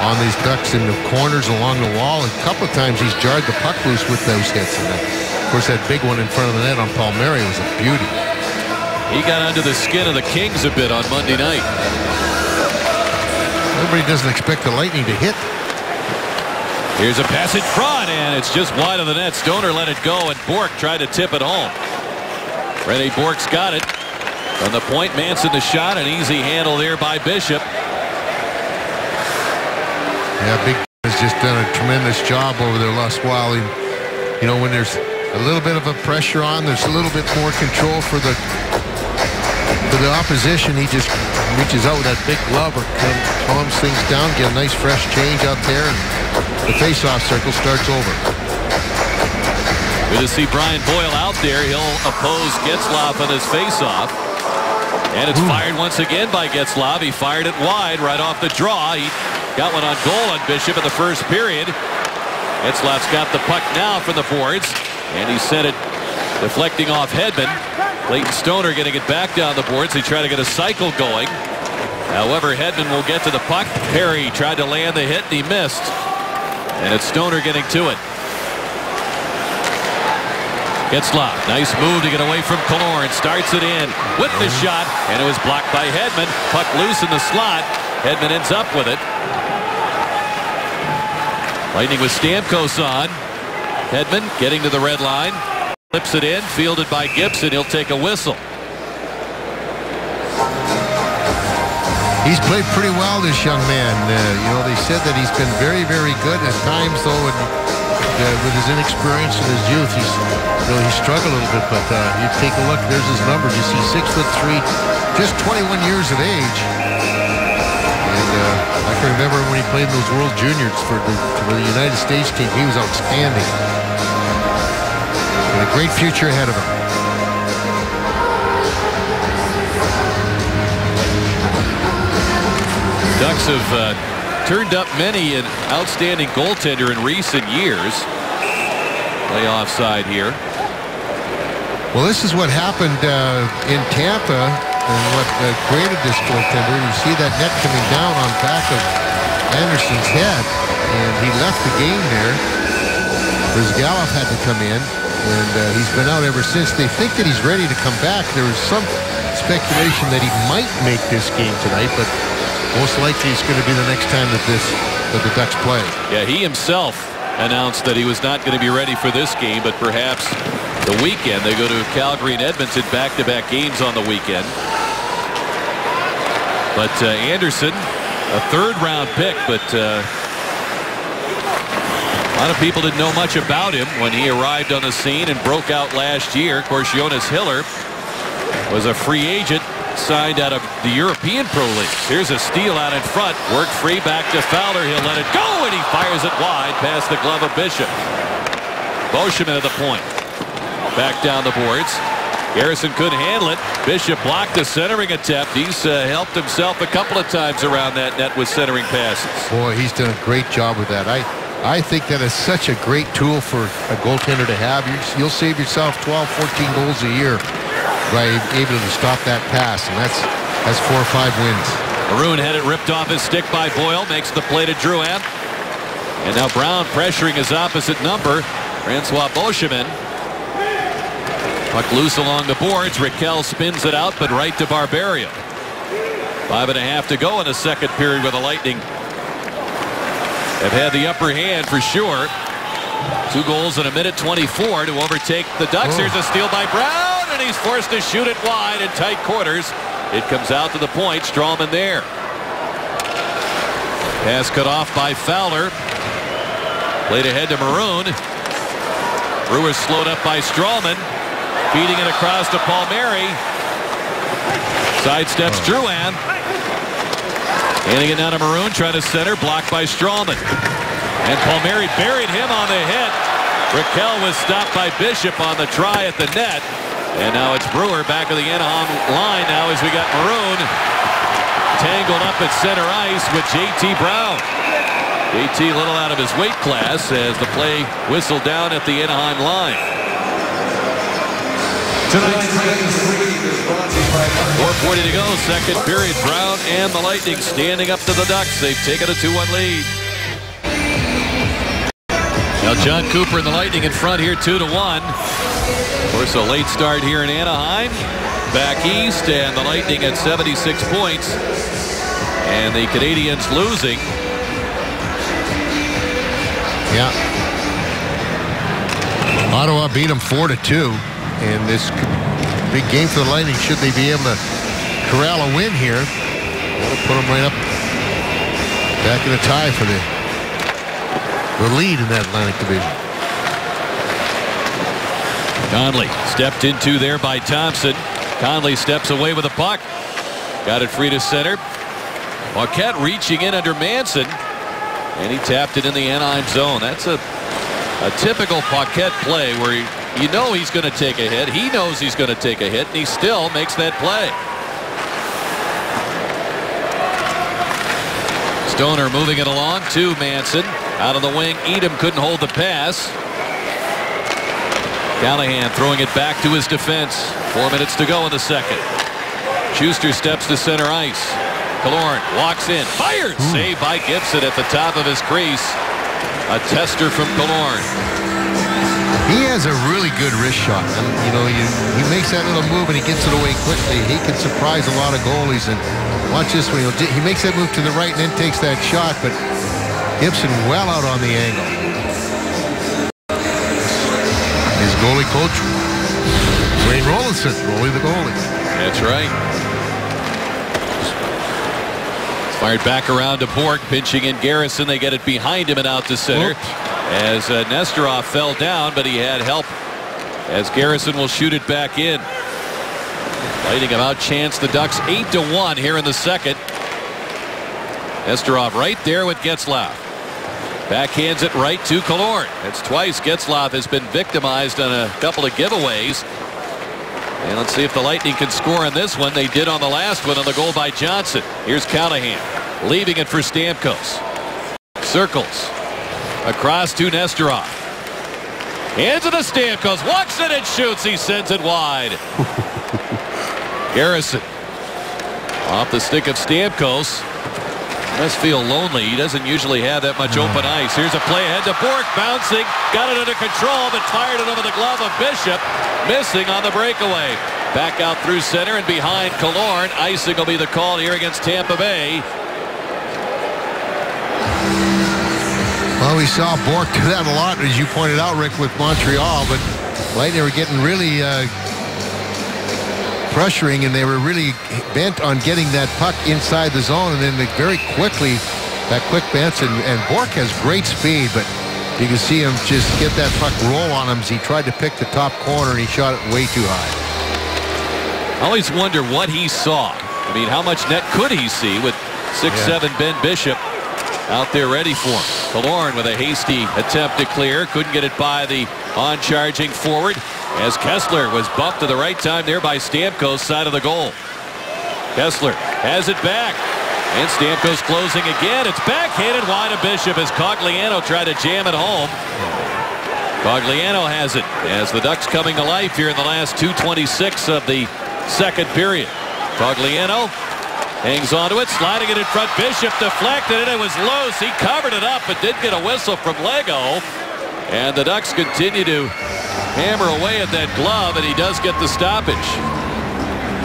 on these Ducks in the corners along the wall. And a couple of times he's jarred the puck loose with those hits. And of course, that big one in front of the net on Palmieri was a beauty. He got under the skin of the Kings a bit on Monday night. Nobody doesn't expect the Lightning to hit. Here's a pass in front, and it's just wide of the net. Stoner let it go, and Bourque tried to tip it home. Rene Bourque's got it. From the point, Manson the shot, an easy handle there by Bishop. Yeah, Big has just done a tremendous job over there last while. You know, when there's a little bit of a pressure on, there's a little bit more control for the opposition. He just reaches out with that big glove or calms things down, get a nice fresh change out there, and the face-off circle starts over. Good to see Brian Boyle out there. He'll oppose Getzlaf on his face-off. And it's fired once again by Getzlaf. He fired it wide right off the draw. He got one on goal on Bishop in the first period. Getzlaf's got the puck now from the boards, and he sent it deflecting off Hedman. Clayton Stoner getting it back down the boards. They try to get a cycle going. However, Hedman will get to the puck. Perry tried to land the hit, and he missed. And it's Stoner getting to it. Getzlaf, nice move to get away from Killorn. Starts it in with the shot, and it was blocked by Hedman. Puck loose in the slot. Hedman ends up with it. Lightning with Stamkos on. Hedman getting to the red line. Flips it in, fielded by Gibson. He'll take a whistle. He's played pretty well, this young man. You know, they said that he's been very, very good at times, though, and with his inexperience and his youth, he's struggled a little bit. But you take a look, there's his numbers. You see 6'3", just 21 years of age. And I can remember when he played in those World Juniors for the United States team, he was outstanding. And a great future ahead of him. Ducks have turned up many an outstanding goaltender in recent years. Playoff side here. Well, this is what happened in Tampa and what created this goaltender. You see that net coming down on back of Anderson's head, and he left the game there. Brizgalov had to come in, and he's been out ever since. They think that he's ready to come back. There was some speculation that he might make this game tonight, but most likely it's going to be the next time that the Ducks play. Yeah, he himself announced that he was not going to be ready for this game, but perhaps the weekend. They go to Calgary and Edmonton, back-to-back games on the weekend. But Anderson, a third-round pick, but a lot of people didn't know much about him when he arrived on the scene and broke out last year. Of course, Jonas Hiller was a free agent, signed out of the European Pro League. Here's a steal out in front. Work free back to Fowler. He'll let it go, and he fires it wide past the glove of Bishop. Beauchemin at the point. Back down the boards. Garrison couldn't handle it. Bishop blocked the centering attempt. He's helped himself a couple of times around that net with centering passes. Boy, he's done a great job with that. I think that is such a great tool for a goaltender to have. You'll save yourself 12, 14 goals a year by able to stop that pass, and that's 4 or 5 wins. Maroon had it ripped off his stick by Boyle, makes the play to Drouin. And now Brown pressuring his opposite number, Francois Beauchemin. Puck loose along the boards. Raquel spins it out, but right to Barberio. 5.5 to go in the second period, where the Lightning have had the upper hand for sure. 2 goals in a minute 24 to overtake the Ducks. Here's a steal by Brown, and he's forced to shoot it wide in tight quarters. It comes out to the point. Strawman there. Pass cut off by Fowler. Played ahead to Maroon. Brewers slowed up by Strawman. Feeding it across to Palmieri. Sidesteps Drouin. Handing it down to Maroon, trying to center, blocked by Strawman. And Palmieri buried him on the hit. Raquel was stopped by Bishop on the try at the net. And now it's Brewer back of the Anaheim line now as we got Maroon tangled up at center ice with J.T. Brown. J.T. a little out of his weight class as the play whistled down at the Anaheim line. 4:40 to go, second period. Brown and the Lightning standing up to the Ducks. They've taken a 2-1 lead. Now John Cooper and the Lightning in front here, 2-1. Of course, a late start here in Anaheim. Back east, and the Lightning at 76 points. And the Canadiens losing. Yeah. Ottawa beat them 4-2. And this big game for the Lightning, should they be able to corral a win here, that'll put them right up back in a tie for the lead in that Atlantic Division. Conley stepped into there by Thompson. Conley steps away with the puck. Got it free to center. Paquette reaching in under Manson, and he tapped it in the Anaheim zone. That's a typical Paquette play where you know he's going to take a hit. He knows he's going to take a hit, and he still makes that play. Stoner moving it along to Manson. Out of the wing, Edom couldn't hold the pass. Callahan throwing it back to his defense. 4 minutes to go in the second. Schuster steps to center ice. Killorn walks in, fires. Saved by Gibson at the top of his crease. A tester from Killorn. He has a really good wrist shot. And, you know, he makes that little move and he gets it away quickly. He can surprise a lot of goalies. And watch this one. He makes that move to the right and then takes that shot. But Gibson well out on the angle. His goalie coach, Wayne Rollinson, Rolly the goalie. That's right. Fired back around to Bork, pinching in Garrison. They get it behind him and out to center. As Nesterov fell down, but he had help as Garrison will shoot it back in. Lightning have outchanced the Ducks 8-1 here in the second. Nesterov right there with Getzlaf. Backhands it right to Killorn. That's twice Getzlaf has been victimized on a couple of giveaways. And let's see if the Lightning can score on this one. They did on the last one on the goal by Johnson. Here's Callahan leaving it for Stamkos. Circles across to Nesterov. Hands it to Stamkos. Walks it and shoots. He sends it wide. Garrison off the stick of Stamkos. Must feel lonely. He doesn't usually have that much open ice. Here's a play ahead to Bork, bouncing, got it under control, but fired it over the glove of Bishop, missing on the breakaway. Back out through center and behind Killorn. Icing will be the call here against Tampa Bay. Well, we saw Bork do that a lot, as you pointed out, Rick, with Montreal, but Lightning were getting really pressuring, and they were really bent on getting that puck inside the zone, and then very quickly, that quick bounce, and Bork has great speed, but you can see him just get that puck roll on him as he tried to pick the top corner, and he shot it way too high. I always wonder what he saw. I mean, how much net could he see with 6'7" Ben Bishop out there ready for him? Killorn with a hasty attempt to clear, couldn't get it by the on-charging forward, as Kessler was bumped to the right time there by Stamkos, side of the goal. Kessler has it back, and Stamkos closing again. It's backhanded wide of Bishop as Cogliano tried to jam it home. Cogliano has it as the Ducks coming to life here in the last 2:26 of the second period. Cogliano hangs onto it, sliding it in front. Bishop deflected it. It was loose. He covered it up, but did get a whistle from Lego. And the Ducks continue to hammer away at that glove, and he does get the stoppage.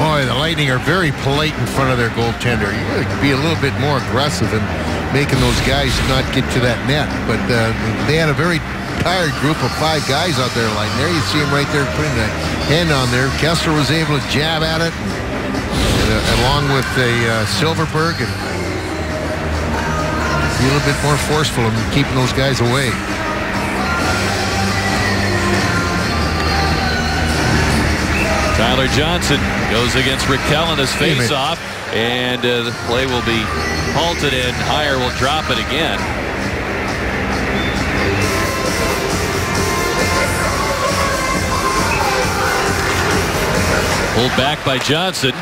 Boy, the Lightning are very polite in front of their goaltender. You got to be a little bit more aggressive in making those guys not get to that net. But they had a very tired group of 5 guys out there, Lightning. There you see him right there putting the hand on there. Kessler was able to jab at it, along with Silverberg, and be a little bit more forceful in keeping those guys away. Tyler Johnson goes against Rakell in his face-off, and the play will be halted, and Hire will drop it again. Pulled back by Johnson.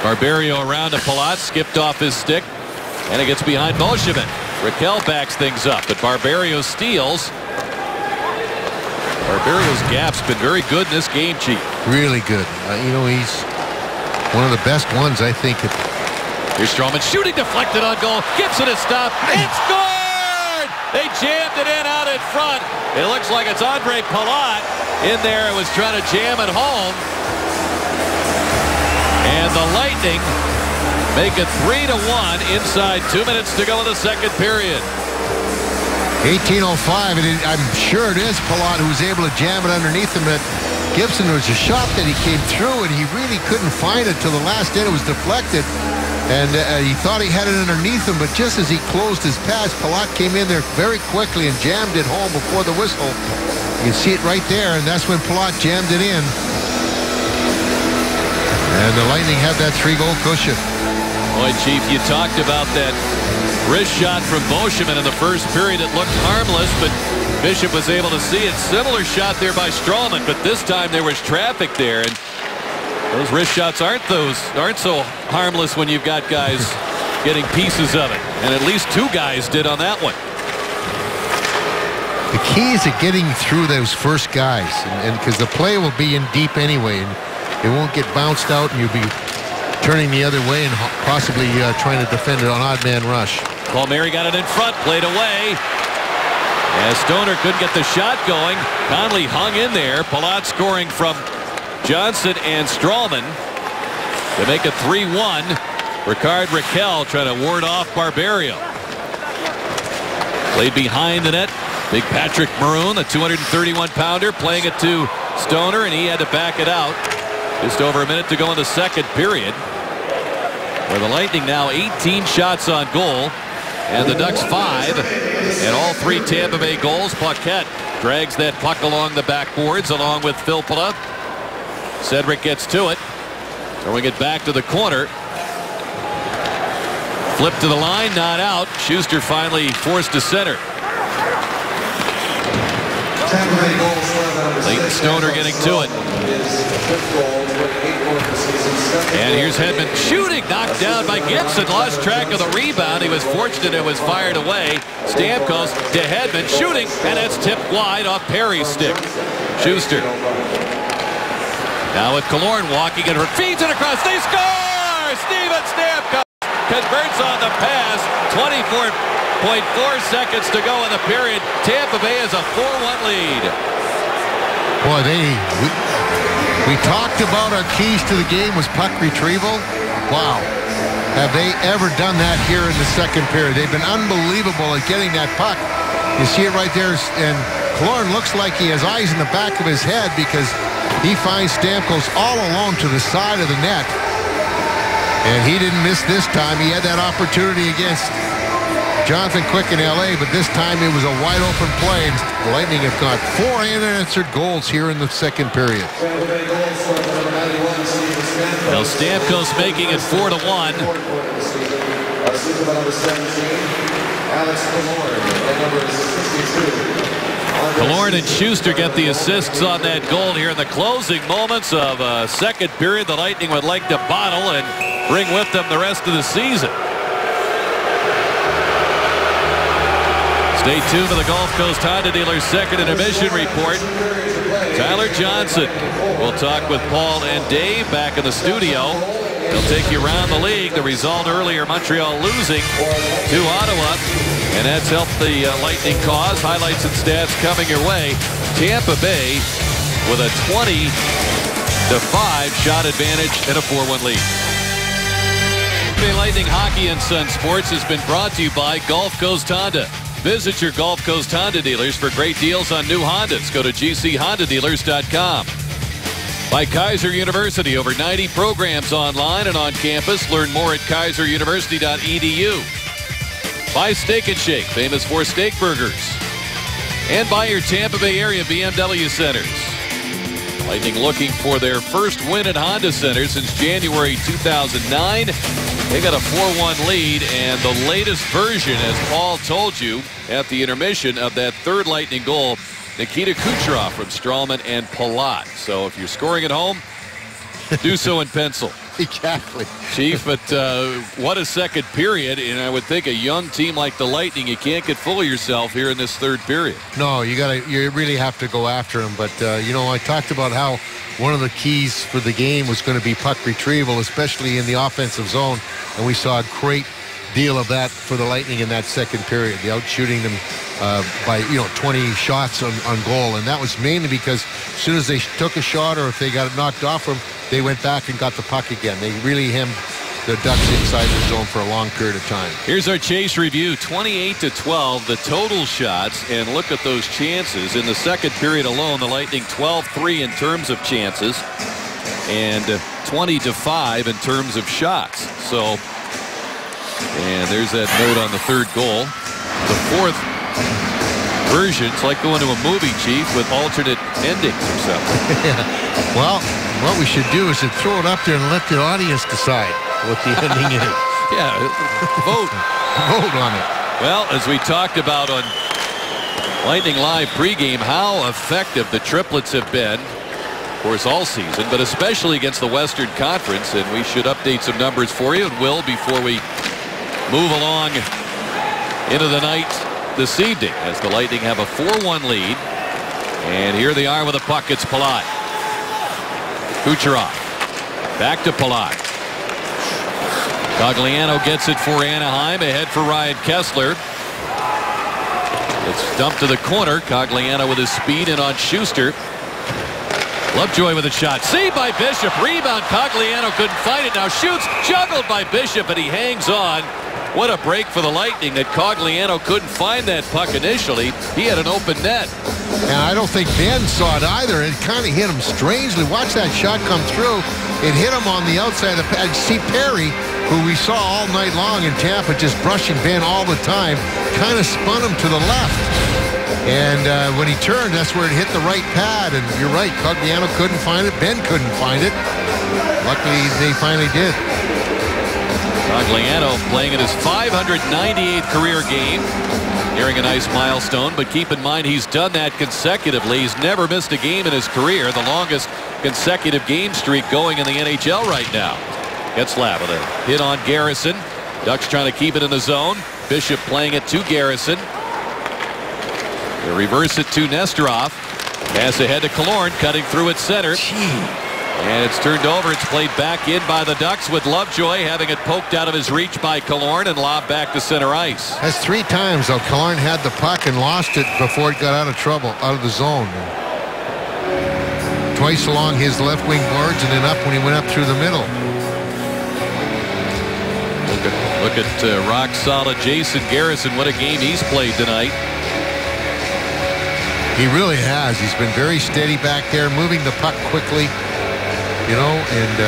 Barberio around to Palat, skipped off his stick, and it gets behind Bolshevin. Rakell backs things up, but Barberio steals. Barberio's gap's been very good in this game, Chief. Really good. You know, he's one of the best ones, I think. Here's Stroman shooting, deflected on goal. Gibson is stopped and scored! They jammed it in out in front. It looks like it's Andre Palat in there. It was trying to jam it home. And the Lightning make it 3-1 inside 2 minutes to go in the second period. 18:05, and I'm sure it is Palat who was able to jam it underneath him. But Gibson, was a shot that he came through, and he really couldn't find it till the last end. It was deflected, and he thought he had it underneath him, but just as he closed his pass, Palat came in there very quickly and jammed it home before the whistle. You can see it right there, and that's when Palat jammed it in. And the Lightning had that 3-goal cushion. Boy, Chief, you talked about that wrist shot from Bolshevin in the first period. It looked harmless, but Bishop was able to see it. Similar shot there by Stroman, but this time there was traffic there, and those wrist shots aren't so harmless when you've got guys getting pieces of it, and at least 2 guys did on that one. The key is at getting through those first guys, and because the play will be in deep anyway, and it won't get bounced out, and you'll be turning the other way and possibly trying to defend it on odd man rush. Palmieri got it in front, played away. As Stoner couldn't get the shot going, Conley hung in there. Palat scoring from Johnson and Strawman to make it 3-1. Rickard Rakell trying to ward off Barberio. Played behind the net. Big Patrick Maroon, the 231-pounder, playing it to Stoner, and he had to back it out. Just over a minute to go in the second period. Where the Lightning now 18 shots on goal. And the Ducks 5. And all 3 Tampa Bay goals. Paquette drags that puck along the backboards along with Filppula. Cedric gets to it. Throwing it back to the corner. Flip to the line, not out. Schuster finally forced to center. Leighton Stoner getting to it. And here's Hedman shooting, knocked down by Gibson. Lost track of the rebound. He was fortunate it was fired away. Stamkos to Hedman shooting, and it's tipped wide off Perry's stick. Schuster. Now with Killorn walking and feeds it across. They score! Steven Stamkos converts on the pass. 24.4 seconds to go in the period. Tampa Bay has a 4-1 lead. Boy, we talked about our keys to the game was puck retrieval. Wow. Have they ever done that here in the second period? They've been unbelievable at getting that puck. You see it right there, and Killorn looks like he has eyes in the back of his head because he finds Stamkos all alone to the side of the net. And he didn't miss this time. He had that opportunity against Jonathan Quick in L.A., but this time it was a wide-open play. The Lightning have got 4 unanswered goals here in the second period. Well, Stamkos making it 4-1. Killorn and Schuster get the assists on that goal here in the closing moments of second period. The Lightning would like to bottle and bring with them the rest of the season. Stay tuned for the Gulf Coast Honda Dealers second intermission report. Tyler Johnson will talk with Paul and Dave back in the studio. They'll take you around the league. The result earlier, Montreal losing to Ottawa, and that's helped the Lightning cause. Highlights and stats coming your way. Tampa Bay with a 20-5 shot advantage and a 4-1 lead. Lightning Hockey and Sun Sports has been brought to you by Gulf Coast Honda. Visit your Gulf Coast Honda dealers for great deals on new Hondas. Go to gchondadealers.com. By Kaiser University, over 90 programs online and on campus. Learn more at kaiseruniversity.edu. By Steak and Shake, famous for steak burgers. And by your Tampa Bay area BMW centers. Lightning looking for their first win at Honda Center since January 2009. They got a 4-1 lead, and the latest version, as Paul told you at the intermission, of that third Lightning goal, Nikita Kucherov from Strawman and Palat. So if you're scoring at home, do so in pencil. Exactly. Chief, but what a second period, and I would think a young team like the Lightning, you can't get full of yourself here in this third period. No, you really have to go after them. But I talked about how one of the keys for the game was going to be puck retrieval, especially in the offensive zone, and we saw a great deal of that for the Lightning in that second period. The out-shooting them by 20 shots on goal, and that was mainly because as soon as they took a shot or if they got it knocked off them, they went back and got the puck again. They really hemmed the Ducks inside the zone for a long period of time. Here's our chase review. 28-12 the total shots, and look at those chances. In the second period alone, the Lightning 12-3 in terms of chances and 20-5 in terms of shots. So, and there's that note on the third goal. The fourth version, it's like going to a movie, Chief, with alternate endings or something. Well, what we should do is to throw it up there and let the audience decide what the ending is. Yeah, vote. Vote on it. Well, as we talked about on Lightning Live pregame, how effective the triplets have been, of course, all season, but especially against the Western Conference. And we should update some numbers for you, and will, before we move along into the night this evening, as the Lightning have a 4-1 lead. And here they are with a puck. It's Palat. Kucherov. Back to Palat. Cogliano gets it for Anaheim. Ahead for Ryan Kesler. It's dumped to the corner. Cogliano with his speed and on Schuster. Lovejoy with a shot. Saved by Bishop. Rebound. Cogliano couldn't find it. Now shoots. Juggled by Bishop, and he hangs on. What a break for the Lightning that Cogliano couldn't find that puck initially. He had an open net. And I don't think Ben saw it either. It kind of hit him strangely. Watch that shot come through. It hit him on the outside of the pad. See Perry, who we saw all night long in Tampa, just brushing Ben all the time, kind of spun him to the left. And when he turned, that's where it hit the right pad. And you're right, Cogliano couldn't find it. Ben couldn't find it. Luckily, they finally did. Cogliano playing in his 598th career game. Nearing a nice milestone, but keep in mind he's done that consecutively. He's never missed a game in his career. The longest consecutive game streak going in the NHL right now. Getzlaf with a hit on Garrison. Ducks trying to keep it in the zone. Bishop playing it to Garrison. They reverse it to Nesterov. Pass ahead to Killorn, cutting through at center. And it's turned over. It's played back in by the Ducks with Lovejoy having it poked out of his reach by Killorn and lobbed back to center ice. That's 3 times, though. Killorn had the puck and lost it before it got out of trouble, out of the zone. Twice along his left wing boards and then up when he went up through the middle. Look at rock solid Jason Garrison. What a game he's played tonight. He really has. He's been very steady back there, moving the puck quickly. You know, and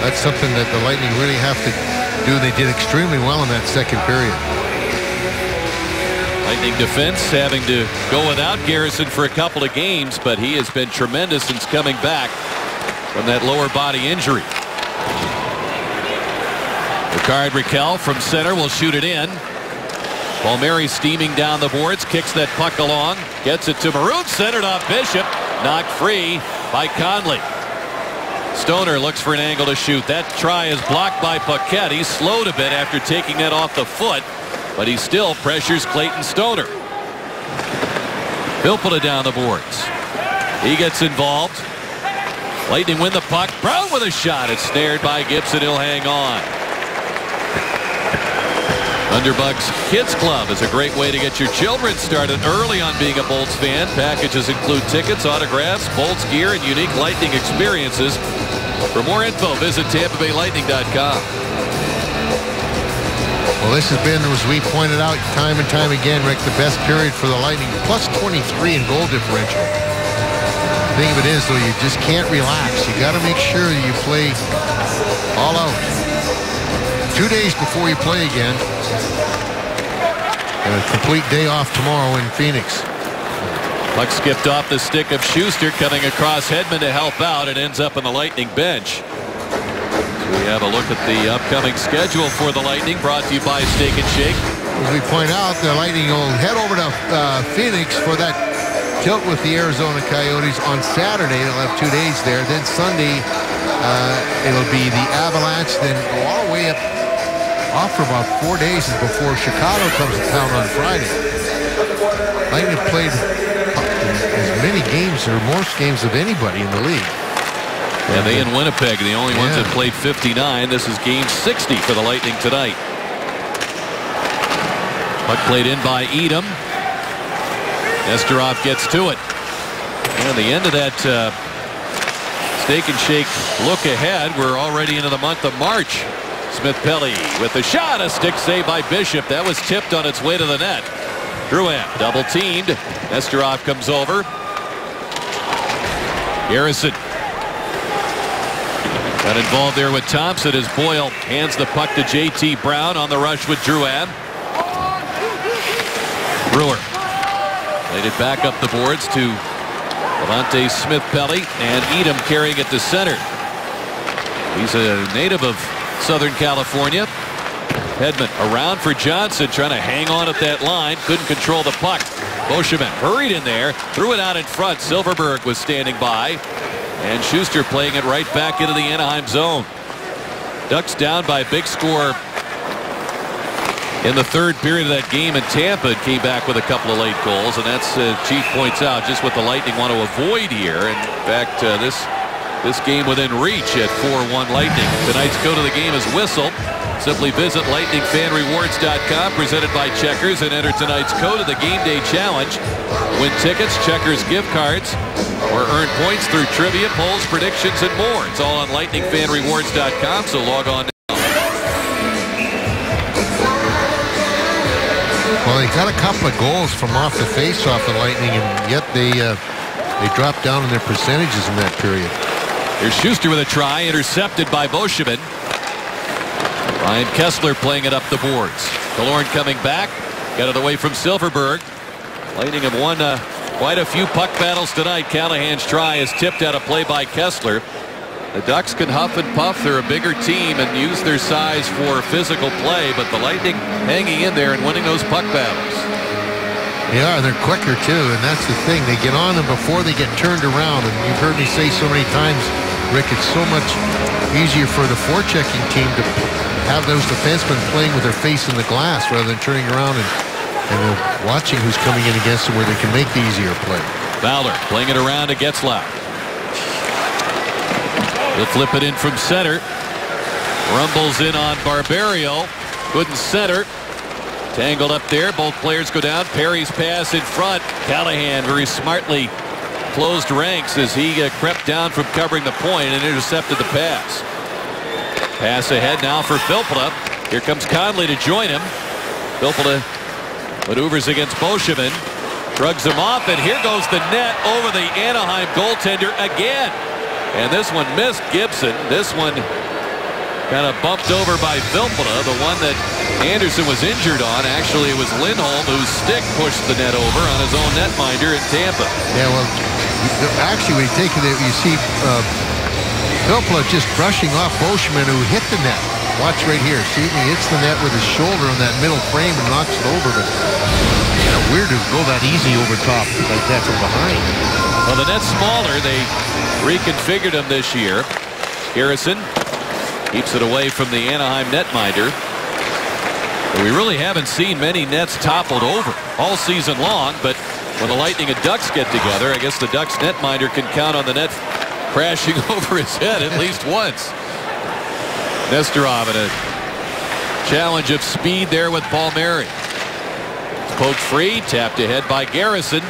that's something that the Lightning really have to do. They did extremely well in that second period. Lightning defense having to go without Garrison for a couple of games, but he has been tremendous since coming back from that lower body injury. Rickard Rakell from center will shoot it in. Palmieri steaming down the boards, kicks that puck along, gets it to Maroon, centered off Bishop, knocked free by Conley. Stoner looks for an angle to shoot. That try is blocked by Paquette. He's slowed a bit after taking that off the foot, but he still pressures Clayton Stoner. Filppula down the boards. He gets involved. Lightning win the puck. Brown with a shot. It's snared by Gibson. He'll hang on. Underbugs Kids Club is a great way to get your children started early on being a Bolts fan. Packages include tickets, autographs, Bolts gear, and unique Lightning experiences. For more info, visit TampaBayLightning.com. Well, this has been, as we pointed out time and time again, Rick, the best period for the Lightning. Plus 23 in goal differential. The thing of it is, though, you just can't relax. You got to make sure you play all out. 2 days before you play again. And a complete day off tomorrow in Phoenix. Puck skipped off the stick of Schuster, coming across Hedman to help out. It ends up on the Lightning bench. So we have a look at the upcoming schedule for the Lightning, brought to you by Steak and Shake. As we point out, the Lightning will head over to Phoenix for that tilt with the Arizona Coyotes on Saturday. They'll have 2 days there. Then Sunday, it'll be the Avalanche. Then go all the way up off for about 4 days before Chicago comes to town on Friday. Lightning have played as many games or most games of anybody in the league. And they in Winnipeg, the only ones that played 59. This is game 60 for the Lightning tonight. Puck played in by Edom. Nesterov gets to it. And the end of that Steak and Shake look ahead. We're already into the month of March. Smith-Pelly with the shot. A stick save by Bishop. That was tipped on its way to the net. Drouin double teamed. Nesterov comes over. Garrison got involved there with Thompson as Boyle hands the puck to J.T. Brown on the rush with Drouin. Brewer laid it back up the boards to Levante Smith-Pelly, and Edom carrying it to center. He's a native of Southern California. Hedman around for Johnson, trying to hang on at that line. Couldn't control the puck. Beauchemin hurried in there, threw it out in front. Silverberg was standing by, and Schuster playing it right back into the Anaheim zone. Ducks down by a big score in the third period of that game in Tampa. Came back with a couple of late goals, and that's, Chief points out, just what the Lightning want to avoid here. In fact, this game within reach at 4-1 Lightning. Tonight's code of the game is Whistle. Simply visit LightningFanRewards.com, presented by Checkers, and enter tonight's code of the Game Day Challenge. Win tickets, Checkers gift cards, or earn points through trivia, polls, predictions, and more. It's all on LightningFanRewards.com, so log on now. Well, they got a couple of goals from off the face-off, the Lightning, and yet they dropped down in their percentages in that period. Here's Schuster with a try, intercepted by Boschman. Ryan Kessler playing it up the boards. Killorn coming back, got it away from Silverberg. Lightning have won quite a few puck battles tonight. Callahan's try is tipped out of play by Kessler. The Ducks can huff and puff. They're a bigger team and use their size for physical play, but the Lightning hanging in there and winning those puck battles. They are. They're quicker, too, and that's the thing. They get on them before they get turned around, and you've heard me say so many times, Rick, it's so much easier for the forechecking team to have those defensemen playing with their face in the glass rather than turning around and watching who's coming in against them where they can make the easier play. Fowler playing it around to Getzlaf. He'll flip it in from center. Rumbles in on Barberio. Couldn't center. Tangled up there. Both players go down. Perry's pass in front. Callahan very smartly closed ranks as he crept down from covering the point and intercepted the pass. Pass ahead now for Filppula. Here comes Conley to join him. Filppula maneuvers against Boschman. Shrugs him off, and here goes the net over the Anaheim goaltender again. And this one missed Gibson. This one kind of bumped over by Filppula, the one that Anderson was injured on. Actually, it was Lindholm whose stick pushed the net over on his own netminder in Tampa. Yeah, well, actually, when you take it, you see Filppula just brushing off Boschman, who hit the net. Watch right here. See, he hits the net with his shoulder on that middle frame and knocks it over. But weird to go that easy over top like that from behind. Well, the net's smaller. They reconfigured them this year. Garrison keeps it away from the Anaheim netminder. But we really haven't seen many nets toppled over all season long. But when the Lightning and Ducks get together, I guess the Ducks netminder can count on the net crashing over his head at least once. Nesterov in a challenge of speed there with Palmieri. Poked free, tapped ahead by Garrison.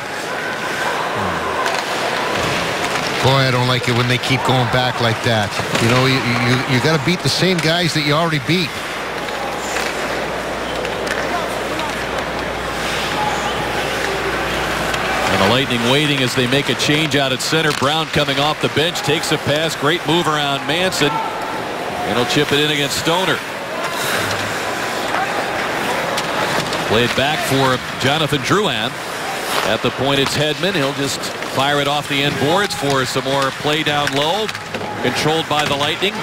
Boy, I don't like it when they keep going back like that. You know, you got to beat the same guys that you already beat. And the Lightning waiting as they make a change out at center. Brown coming off the bench, takes a pass, great move around Manson, and he'll chip it in against Stoner. Played back for Jonathan Drouin. At the point, it's Hedman. He'll just fire it off the end boards for some more play down low. Controlled by the Lightning.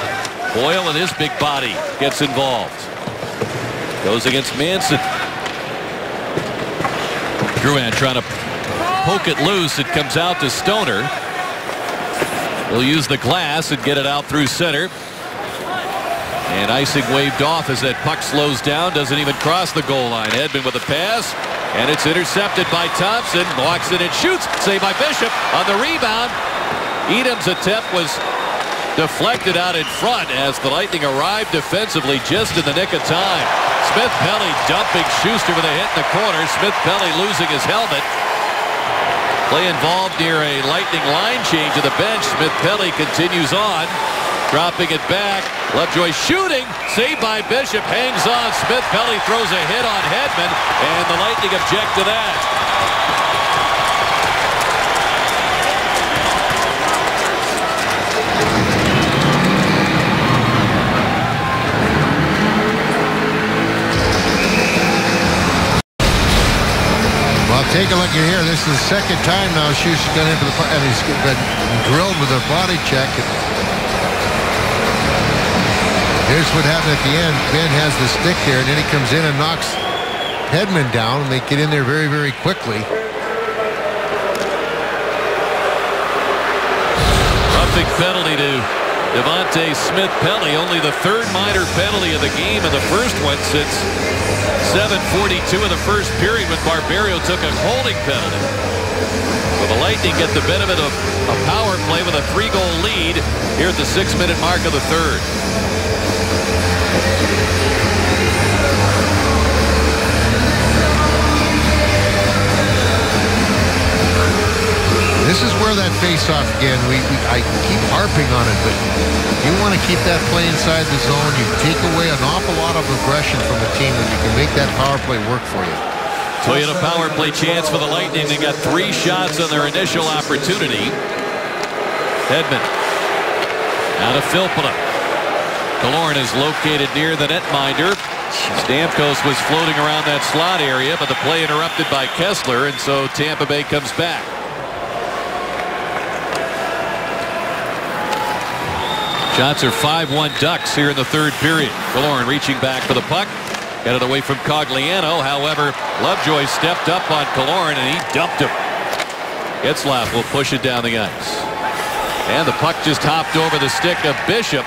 Boyle with his big body gets involved. Goes against Manson. Drouin trying to poke it loose. It comes out to Stoner. He'll use the glass and get it out through center. And icing waved off as that puck slows down. Doesn't even cross the goal line. Hedman with a pass. And it's intercepted by Thompson. Walks it and shoots. Saved by Bishop on the rebound. Edam's attempt was deflected out in front as the Lightning arrived defensively just in the nick of time. Smith-Pelly dumping Schuster with a hit in the corner. Smith-Pelly losing his helmet. Play involved near a Lightning line change to the bench. Smith-Pelly continues on. Dropping it back. Lovejoy shooting. Saved by Bishop. Hangs on. Smith-Pelly throws a hit on Hedman. And the Lightning object to that. Well, take a look here. This is the second time now Schuster's got into the and he's been drilled with a body check. Here's what happened at the end. Ben has the stick there, and then he comes in and knocks Hedman down, and they get in there very, very quickly. Roughing penalty to Devontae Smith-Pelly. Only the third minor penalty of the game, and the first one since 7:42 of the first period when Barberio took a holding penalty. So the Lightning get the benefit of a power play with a 3-goal lead here at the 6-minute mark of the third. This is where that face-off again, I keep harping on it, but you want to keep that play inside the zone. You take away an awful lot of aggression from the team, and you can make that power play work for you. Toyota power play chance for the Lightning. They got 3 shots on their initial opportunity. Hedman out of Filppula. Killorn is located near the netminder. Stamkos was floating around that slot area, but the play interrupted by Kessler, and so Tampa Bay comes back. Shots are 5-1 Ducks here in the third period. Killorn reaching back for the puck. Got it away from Cogliano. However, Lovejoy stepped up on Killorn and he dumped him. Getzlaf will push it down the ice. And the puck just hopped over the stick of Bishop.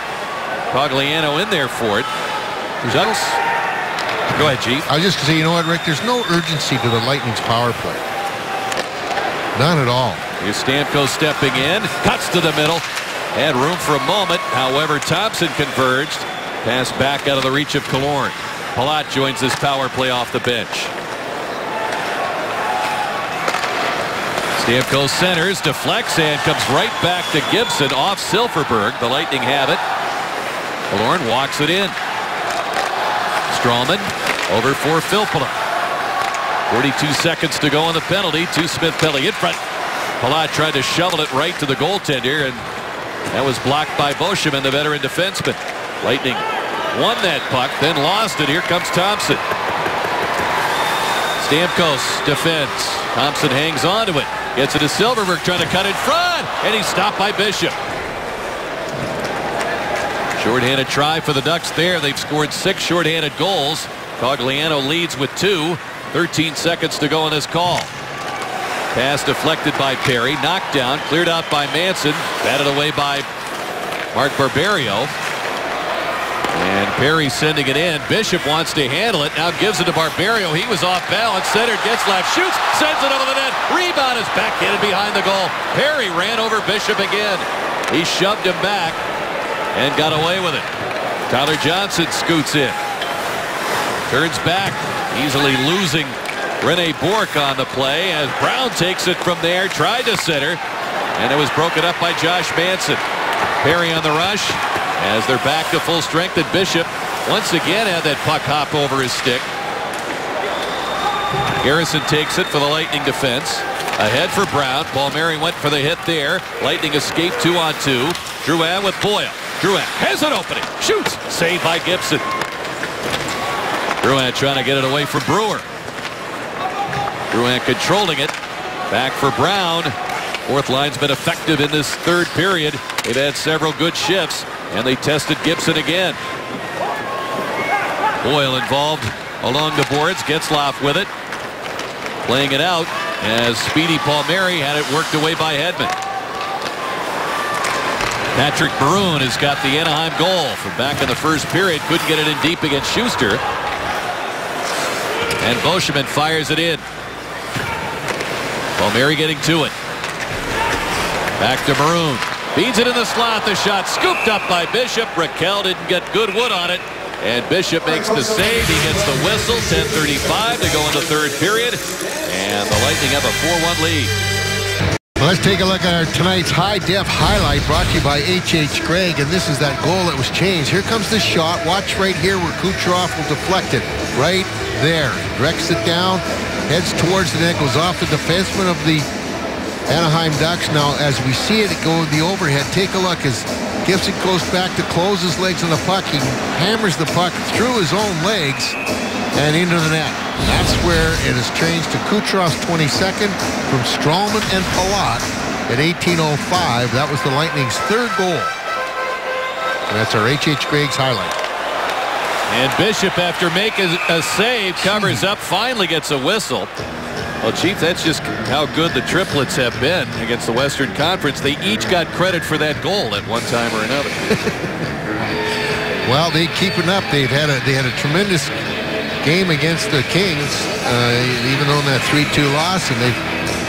Cogliano in there for it. Ducks. Go ahead, Chief. I was just going to say, you know what, Rick? There's no urgency to the Lightning's power play. None at all. Here's Stamkos stepping in. Cuts to the middle. Had room for a moment. However, Thompson converged. Pass back out of the reach of Killorn. Palat joins this power play off the bench. Stamkos centers, deflects, and comes right back to Gibson off Silfverberg. The Lightning have it. Killorn walks it in. Strawman over for Filppula. 42 seconds to go on the penalty. To Smith-Pelly in front. Palat tried to shovel it right to the goaltender, and that was blocked by Beauchemin, the veteran defenseman. Lightning won that puck, then lost it. Here comes Thompson. Stamkos defends. Thompson hangs on to it. Gets it to Silfverberg, trying to cut in front, and he's stopped by Bishop. Shorthanded try for the Ducks there. They've scored 6 shorthanded goals. Cogliano leads with 2. 13 seconds to go in this call. Pass deflected by Perry. Knocked down. Cleared out by Manson. Batted away by Mark Barberio. And Perry sending it in. Bishop wants to handle it. Now gives it to Barberio. He was off balance. Centered. Getzlaf shoots. Sends it over the net. Rebound is backhanded behind the goal. Perry ran over Bishop again. He shoved him back and got away with it. Tyler Johnson scoots in. Turns back. Easily losing Rene Bourque on the play as Brown takes it from there. Tried to center. And it was broken up by Josh Manson. Perry on the rush as they're back to full strength. And Bishop once again had that puck hop over his stick. Garrison takes it for the Lightning defense. Ahead for Brown. Palmieri went for the hit there. Lightning escaped 2-on-2. Drouin with Boyle. Drouin has an opening. Shoots. Saved by Gibson. Drouin trying to get it away from Brewer. Drouin controlling it. Back for Brown. Fourth line's been effective in this third period. They've had several good shifts, and they tested Gibson again. Boyle involved along the boards. Getzlaf with it. Playing it out as Speedy Palmieri had it worked away by Hedman. Patrick Maroon has got the Anaheim goal from back in the first period. Couldn't get it in deep against Schuster. And Beauchemin fires it in. Palmieri getting to it. Back to Maroon. Feeds it in the slot. The shot scooped up by Bishop. Raquel didn't get good wood on it. And Bishop makes the save. He gets the whistle. 10:35 to go in the third period. And the Lightning have a 4-1 lead. Let's take a look at our tonight's high-def highlight brought to you by H.H. Gregg. And this is that goal that was changed. Here comes the shot. Watch right here where Kucherov will deflect it. Right there. Directs it down. Heads towards the net. Goes off the defenseman of the Anaheim Ducks. Now, as we see it go the overhead, take a look as Gibson goes back to close his legs on the puck. He hammers the puck through his own legs and into the net. That's where it is changed to Kucherov's 22nd from Strawman and Palat at 18:05. That was the Lightning's third goal. And that's our H.H. Gregg's highlight. And Bishop, after making a save, covers up, finally gets a whistle. Well, Chief, that's just how good the triplets have been against the Western Conference. They each got credit for that goal at one time or another. Well, they keep it up. They had a tremendous game against the Kings, even though in that 3-2 loss, and they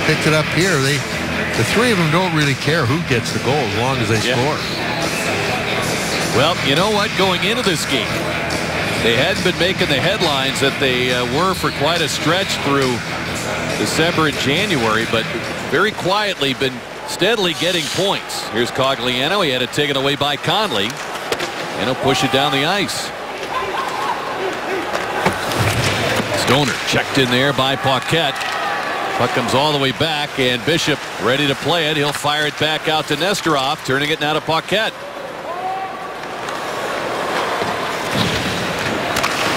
picked it up here. The three of them don't really care who gets the goal as long as they score. Well, you know what? Going into this game, they hadn't been making the headlines that they were for quite a stretch through December and January, but very quietly been steadily getting points. Here's Cogliano. He had it taken away by Conley, and he'll push it down the ice. Stoner checked in there by Paquette. Puck comes all the way back, and Bishop ready to play it. He'll fire it back out to Nesterov, turning it now to Paquette.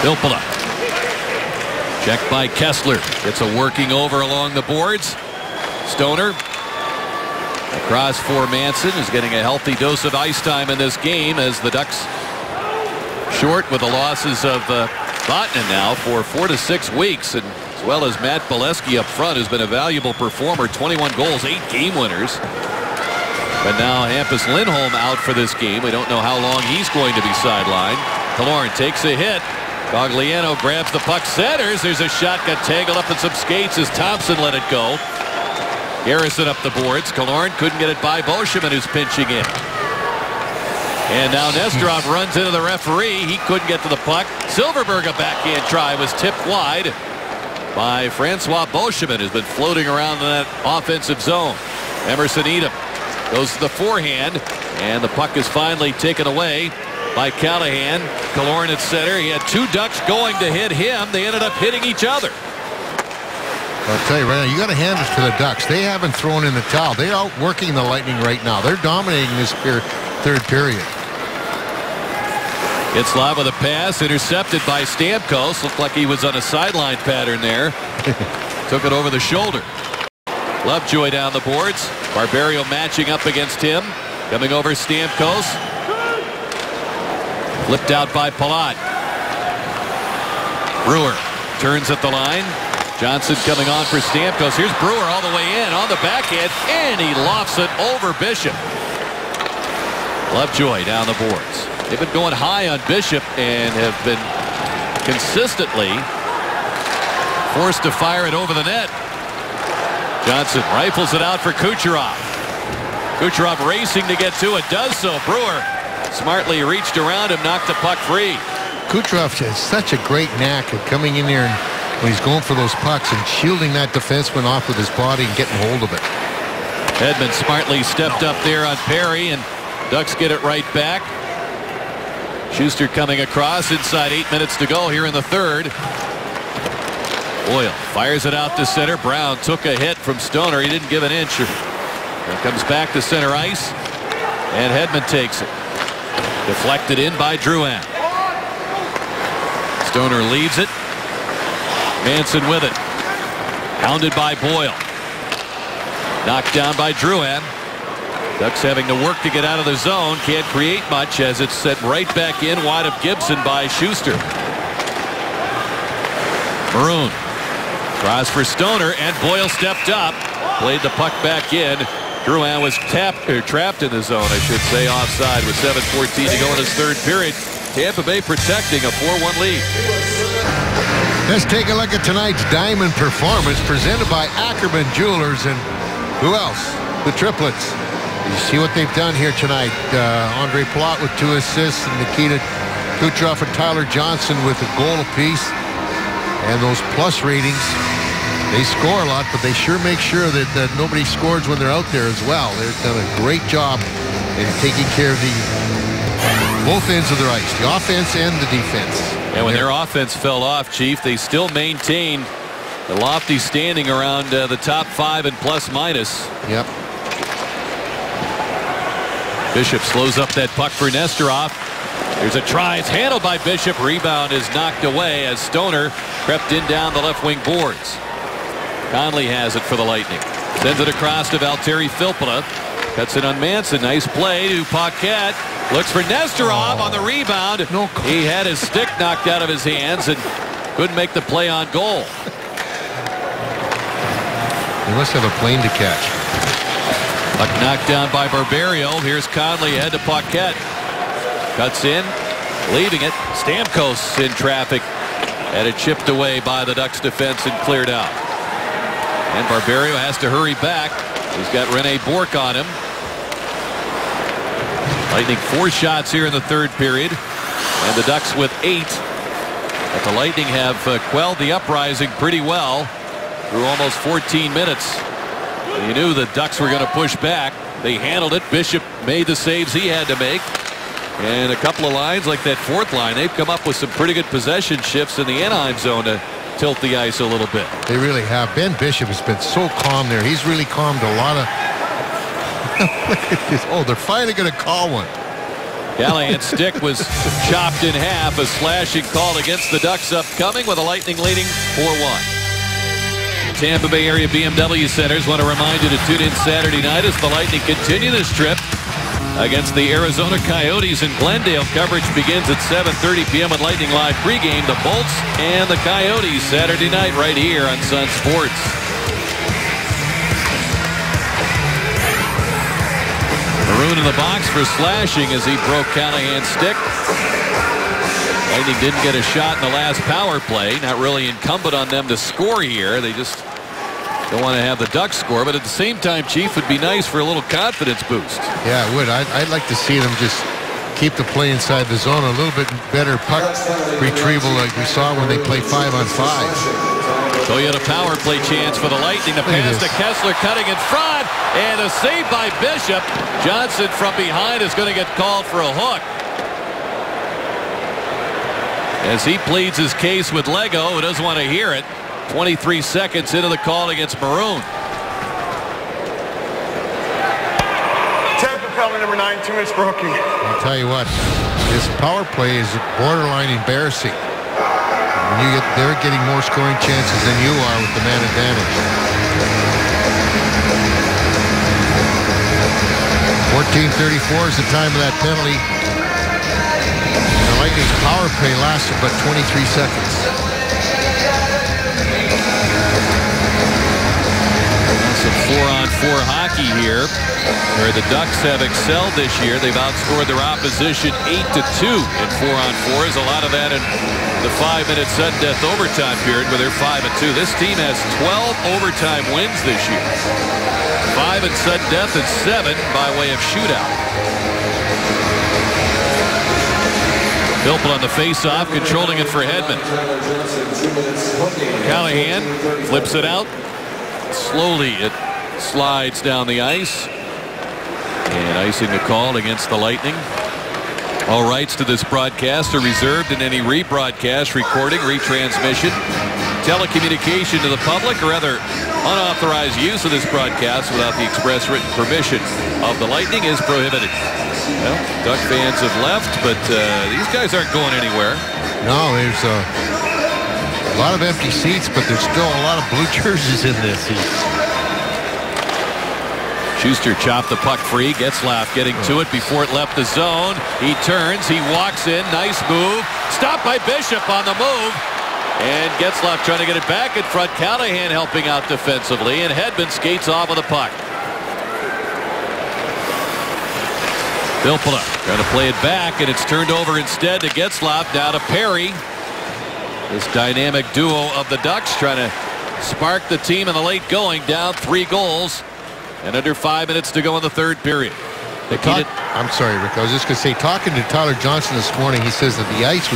Filppula. Checked by Kessler. It's a working over along the boards. Stoner. Across for Manson, who's getting a healthy dose of ice time in this game as the Ducks short with the losses of Vatanen now for 4 to 6 weeks, and as well as Matt Bolesky up front, who's been a valuable performer. 21 goals, 8 game winners. But now Hampus Lindholm out for this game. We don't know how long he's going to be sidelined. Killorn takes a hit. Cogliano grabs the puck, centers. There's a shot, got tangled up in some skates as Thompson let it go. Garrison up the boards. Killorn couldn't get it by Beauchemin, who's pinching in. And now Nesterov runs into the referee. He couldn't get to the puck. Silfverberg, a backhand try, was tipped wide by Francois Beauchemin, who's been floating around in that offensive zone. Emerson Edom goes to the forehand, and the puck is finally taken away by Callahan. Killorn at center. He had 2 Ducks going to hit him. They ended up hitting each other. I'll tell you right now, you got to hand it to the Ducks. They haven't thrown in the towel. They're outworking the Lightning right now. They're dominating this third period. Getzlaf with a pass, intercepted by Stamkos. Looked like he was on a sideline pattern there. Took it over the shoulder. Lovejoy down the boards. Barberio matching up against him. Coming over Stamkos. Flipped out by Palat. Brewer turns at the line. Johnson coming on for Stamkos. Here's Brewer all the way in on the backhand, and he lofts it over Bishop. Lovejoy down the boards. They've been going high on Bishop and have been consistently forced to fire it over the net. Johnson rifles it out for Kucherov. Kucherov racing to get to it, does so. Brewer smartly reached around him, knocked the puck free. Kucherov has such a great knack of coming in there and when he's going for those pucks and shielding that defenseman off with his body and getting hold of it. Hedman smartly stepped up there on Perry, and Ducks get it right back. Schuster coming across inside 8 minutes to go here in the third. Boyle fires it out to center. Brown took a hit from Stoner. He didn't give an inch. It comes back to center ice, and Hedman takes it. Deflected in by Drouin. Stoner leads it. Manson with it. Hounded by Boyle. Knocked down by Drouin. Ducks having to work to get out of the zone. Can't create much as it's set right back in wide of Gibson by Schuster. Maroon. Cross for Stoner, and Boyle stepped up. Played the puck back in. Drouin was trapped in the zone, I should say, offside with 7:14 to go in his third period. Tampa Bay protecting a 4-1 lead. Let's take a look at tonight's Diamond Performance presented by Ackerman Jewelers, and who else? The triplets. You see what they've done here tonight. Andre Palat with 2 assists, and Nikita Kucherov and Tyler Johnson with a goal apiece. And those plus ratings, they score a lot, but they sure make sure that nobody scores when they're out there as well. They've done a great job in taking care of both ends of their ice, the offense and the defense. And when their offense fell off, Chief, they still maintained the lofty standing around the top 5 and plus minus. Yep. Bishop slows up that puck for Nesterov. There's a try. It's handled by Bishop. Rebound is knocked away as Stoner crept in down the left wing boards. Conley has it for the Lightning. Sends it across to Valtteri Filppula. Cuts it on Manson. Nice play to Paquette. Looks for Nesterov on the rebound. He had his stick knocked out of his hands and couldn't make the play on goal. He must have a plane to catch. Puck knocked down by Barberio. Here's Conley ahead to Paquette. Cuts in, leaving it. Stamkos in traffic. Had it chipped away by the Ducks defense and cleared out. And Barberio has to hurry back. He's got Rene Bourque on him. Lightning 4 shots here in the third period, and the Ducks with 8. But the Lightning have quelled the uprising pretty well through almost 14 minutes. You knew the Ducks were going to push back. They handled it. Bishop made the saves he had to make. And a couple of lines like that fourth line, they've come up with some pretty good possession shifts in the Anaheim zone to tilt the ice a little bit. They really have. Ben Bishop has been so calm there. He's really calmed a lot of... Look at this. Oh, they're finally going to call one. Callahan's stick was chopped in half. A slashing call against the Ducks upcoming with the Lightning leading 4-1. Tampa Bay area BMW centers want to remind you to tune in Saturday night as the Lightning continue this trip against the Arizona Coyotes in Glendale. Coverage begins at 7:30 p.m. with Lightning Live pregame. The Bolts and the Coyotes Saturday night right here on Sun Sports. Maroon in the box for slashing as he broke Callahan's stick. Lightning didn't get a shot in the last power play. Not really incumbent on them to score here. They just don't want to have the Ducks score. But at the same time, Chief, would be nice for a little confidence boost. Yeah, it would. I'd like to see them just keep the play inside the zone. A little bit better puck retrieval like we saw when they play 5-on-5. So you had a power play chance for the Lightning. The pass to Kessler cutting in front. And a save by Bishop. Johnson from behind is going to get called for a hook. As he pleads his case with Lego, who doesn't want to hear it. 23 seconds into the call against Maroon. Tampa penalty number 9, 2 minutes for hooking. I'll tell you what, this power play is borderline embarrassing. They're getting more scoring chances than you are with the man advantage. 14:34 is the time of that penalty. The Lightning's power play lasted but 23 seconds. Some 4-on-4 hockey here, where the Ducks have excelled this year. They've outscored their opposition 8-2 in 4-on-4s. A lot of that in the 5-minute sudden death overtime period, where they're 5-2. This team has 12 overtime wins this year. 5 in sudden death and 7 by way of shootout. Philpott on the face-off, controlling it for Hedman. Callahan flips it out. Slowly it slides down the ice. And icing the call against the Lightning. All rights to this broadcast are reserved, in any rebroadcast, recording, retransmission, telecommunication to the public, or other unauthorized use of this broadcast without the express written permission of the Lightning is prohibited. Well, Duck fans have left, but these guys aren't going anywhere. No, there's a lot of empty seats, but there's still a lot of blue jerseys in this seat. Schuster chopped the puck free. Getzlaf getting to it before it left the zone. He turns. He walks in. Nice move. Stopped by Bishop on the move. And Getzlaf trying to get it back in front. Callahan helping out defensively. And Hedman skates off with the puck. Philpott trying to play it back. And it's turned over instead to Getzlaf. Down to Perry. This dynamic duo of the Ducks trying to spark the team in the late going. Down 3 goals. And under 5 minutes to go in the third period. I'm sorry, Rick. I was just going to say, talking to Tyler Johnson this morning, he says that the ice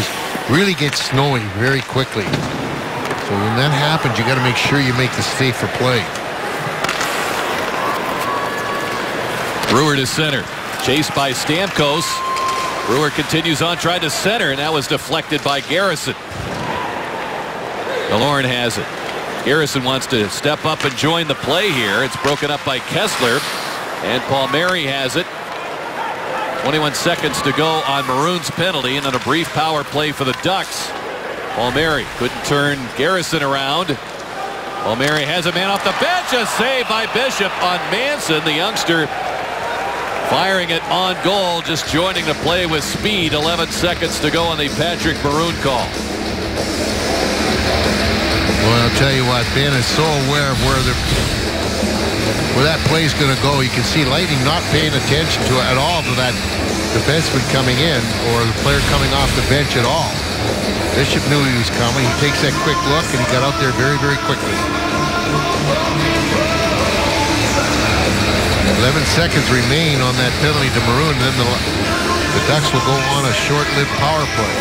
really gets snowy very quickly. So when that happens, you got to make sure you make the safer play. Brewer to center. Chased by Stamkos. Brewer continues on, tried to center, and that was deflected by Garrison. DeLorme has it. Garrison wants to step up and join the play here. It's broken up by Kessler. And Palmieri has it. 21 seconds to go on Maroon's penalty, and then a brief power play for the Ducks. Palmieri couldn't turn Garrison around. Palmieri has a man off the bench. A save by Bishop on Manson. The youngster firing it on goal, just joining the play with speed. 11 seconds to go on the Patrick Maroon call. Well, I'll tell you what, Ben is so aware of where that play is going to go. You can see Lightning not paying attention to it at all, to that defenseman coming in or the player coming off the bench at all. Bishop knew he was coming. He takes that quick look, and he got out there very, very quickly. 11 seconds remain on that penalty to Maroon, and then the Ducks will go on a short-lived power play.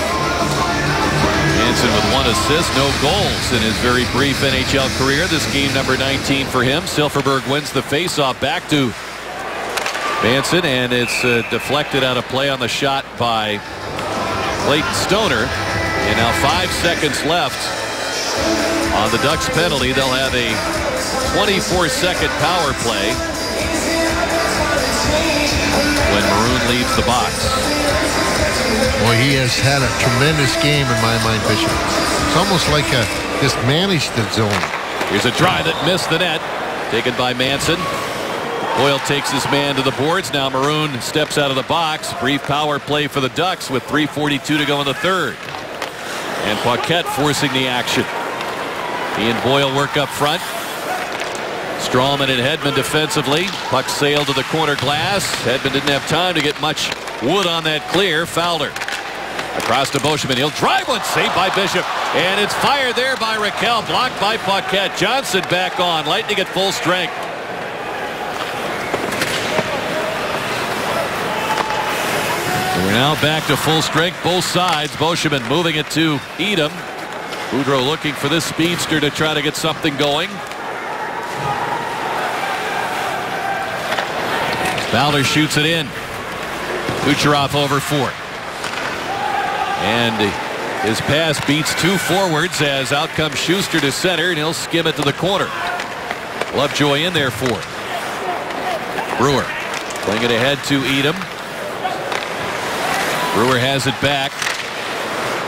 Manson with 1 assist, no goals in his very brief NHL career. This game number 19 for him. Silfverberg wins the faceoff back to Manson, and it's deflected out of play on the shot by Clayton Stoner. And now 5 seconds left On the Ducks penalty, they'll have a 24-second power play when Maroon leaves the box. Well, he has had a tremendous game in my mind, Bishop. It's almost like just managed the zone. Here's a try that missed the net. Taken by Manson. Boyle takes his man to the boards. Now Maroon steps out of the box. Brief power play for the Ducks with 3:42 to go in the third. And Paquette forcing the action. He and Boyle work up front. Strawman and Hedman defensively. Puck sailed to the corner glass. Hedman didn't have time to get much wood on that clear. Fowler. Across to Beauchemin. He'll drive one. Saved by Bishop. And it's fired there by Raquel. Blocked by Paquette. Johnson back on. Lightning at full strength. We're now back to full strength, both sides. Beauchemin moving it to Edom. Boudreau looking for this speedster to try to get something going. Fowler shoots it in. Kucherov over for it. And his pass beats two forwards as out comes Schuster to center, and he'll skim it to the corner. Lovejoy in there for it. Brewer playing it ahead to Edom. Brewer has it back.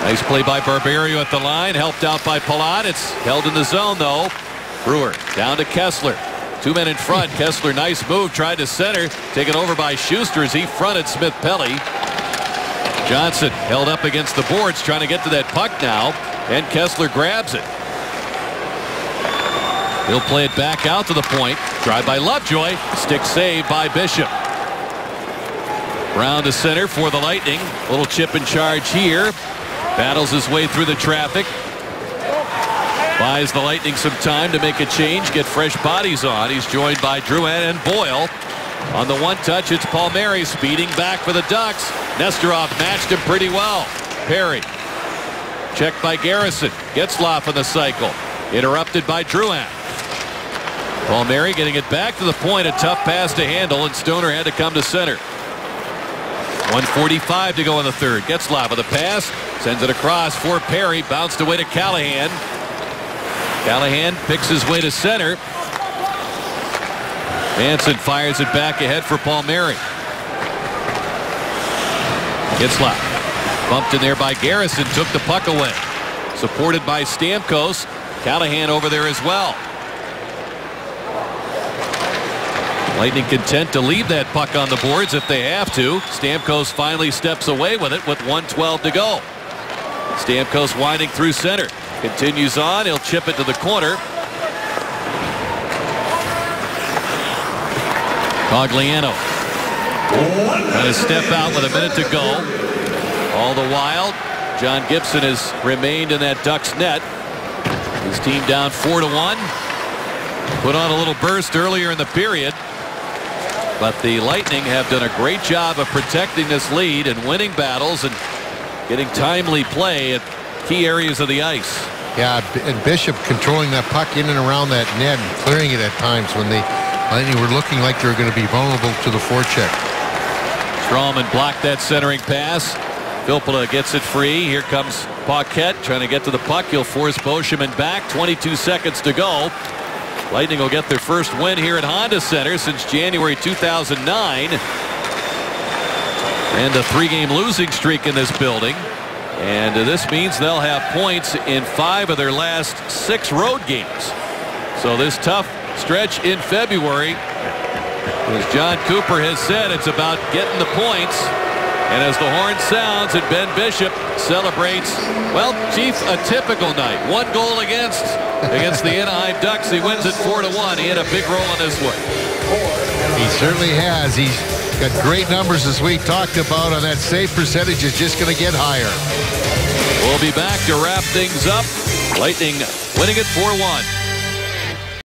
Nice play by Barberio at the line. Helped out by Palat. It's held in the zone, though. Brewer down to Kessler. Two men in front. Kessler, nice move. Tried to center. Taken over by Schuster as he fronted Smith-Pelly. Johnson held up against the boards trying to get to that puck now. And Kessler grabs it. He'll play it back out to the point. Drive by Lovejoy. Stick save by Bishop. Brown to center for the Lightning. Little chip in charge here. Battles his way through the traffic. Buys the Lightning some time to make a change, get fresh bodies on. He's joined by Drouin and Boyle. On the one touch, it's Palmieri speeding back for the Ducks. Nesterov matched him pretty well. Perry. Checked by Garrison. Getzlaf in the cycle. Interrupted by Drouin. Palmieri getting it back to the point. A tough pass to handle, and Stoner had to come to center. 1:45 to go in the third. Getzlaf with a pass. Sends it across for Perry. Bounced away to Callahan. Callahan picks his way to center. Manson fires it back ahead for Palmieri. Getzlaf bumped in there by Garrison. Took the puck away. Supported by Stamkos. Callahan over there as well. Lightning content to leave that puck on the boards if they have to. Stamkos finally steps away with it with 1:12 to go. Stamkos winding through center. Continues on. He'll chip it to the corner. Cogliano trying to step out with a minute to go. All the while, John Gibson has remained in that Ducks net. His team down 4-1. Put on a little burst earlier in the period. But the Lightning have done a great job of protecting this lead and winning battles and getting timely play at key areas of the ice. Yeah, and Bishop controlling that puck in and around that net and clearing it at times when the Lightning were looking like they were going to be vulnerable to the forecheck. Strawman blocked that centering pass. Filppula gets it free. Here comes Paquette trying to get to the puck. He'll force Beauchemin back. 22 seconds to go. Lightning will get their first win here at Honda Center since January 2009. And a 3-game losing streak in this building. And this means they'll have points in 5 of their last 6 road games. So this tough stretch in February, as John Cooper has said, it's about getting the points. And as the horn sounds and Ben Bishop celebrates, well, Chief, a typical night. 1 goal against the Anaheim Ducks. He wins it 4-1. He had a big role in this one. He certainly has. He's got great numbers, as we talked about, on that save percentage is just going to get higher. We'll be back to wrap things up. Lightning winning it 4-1.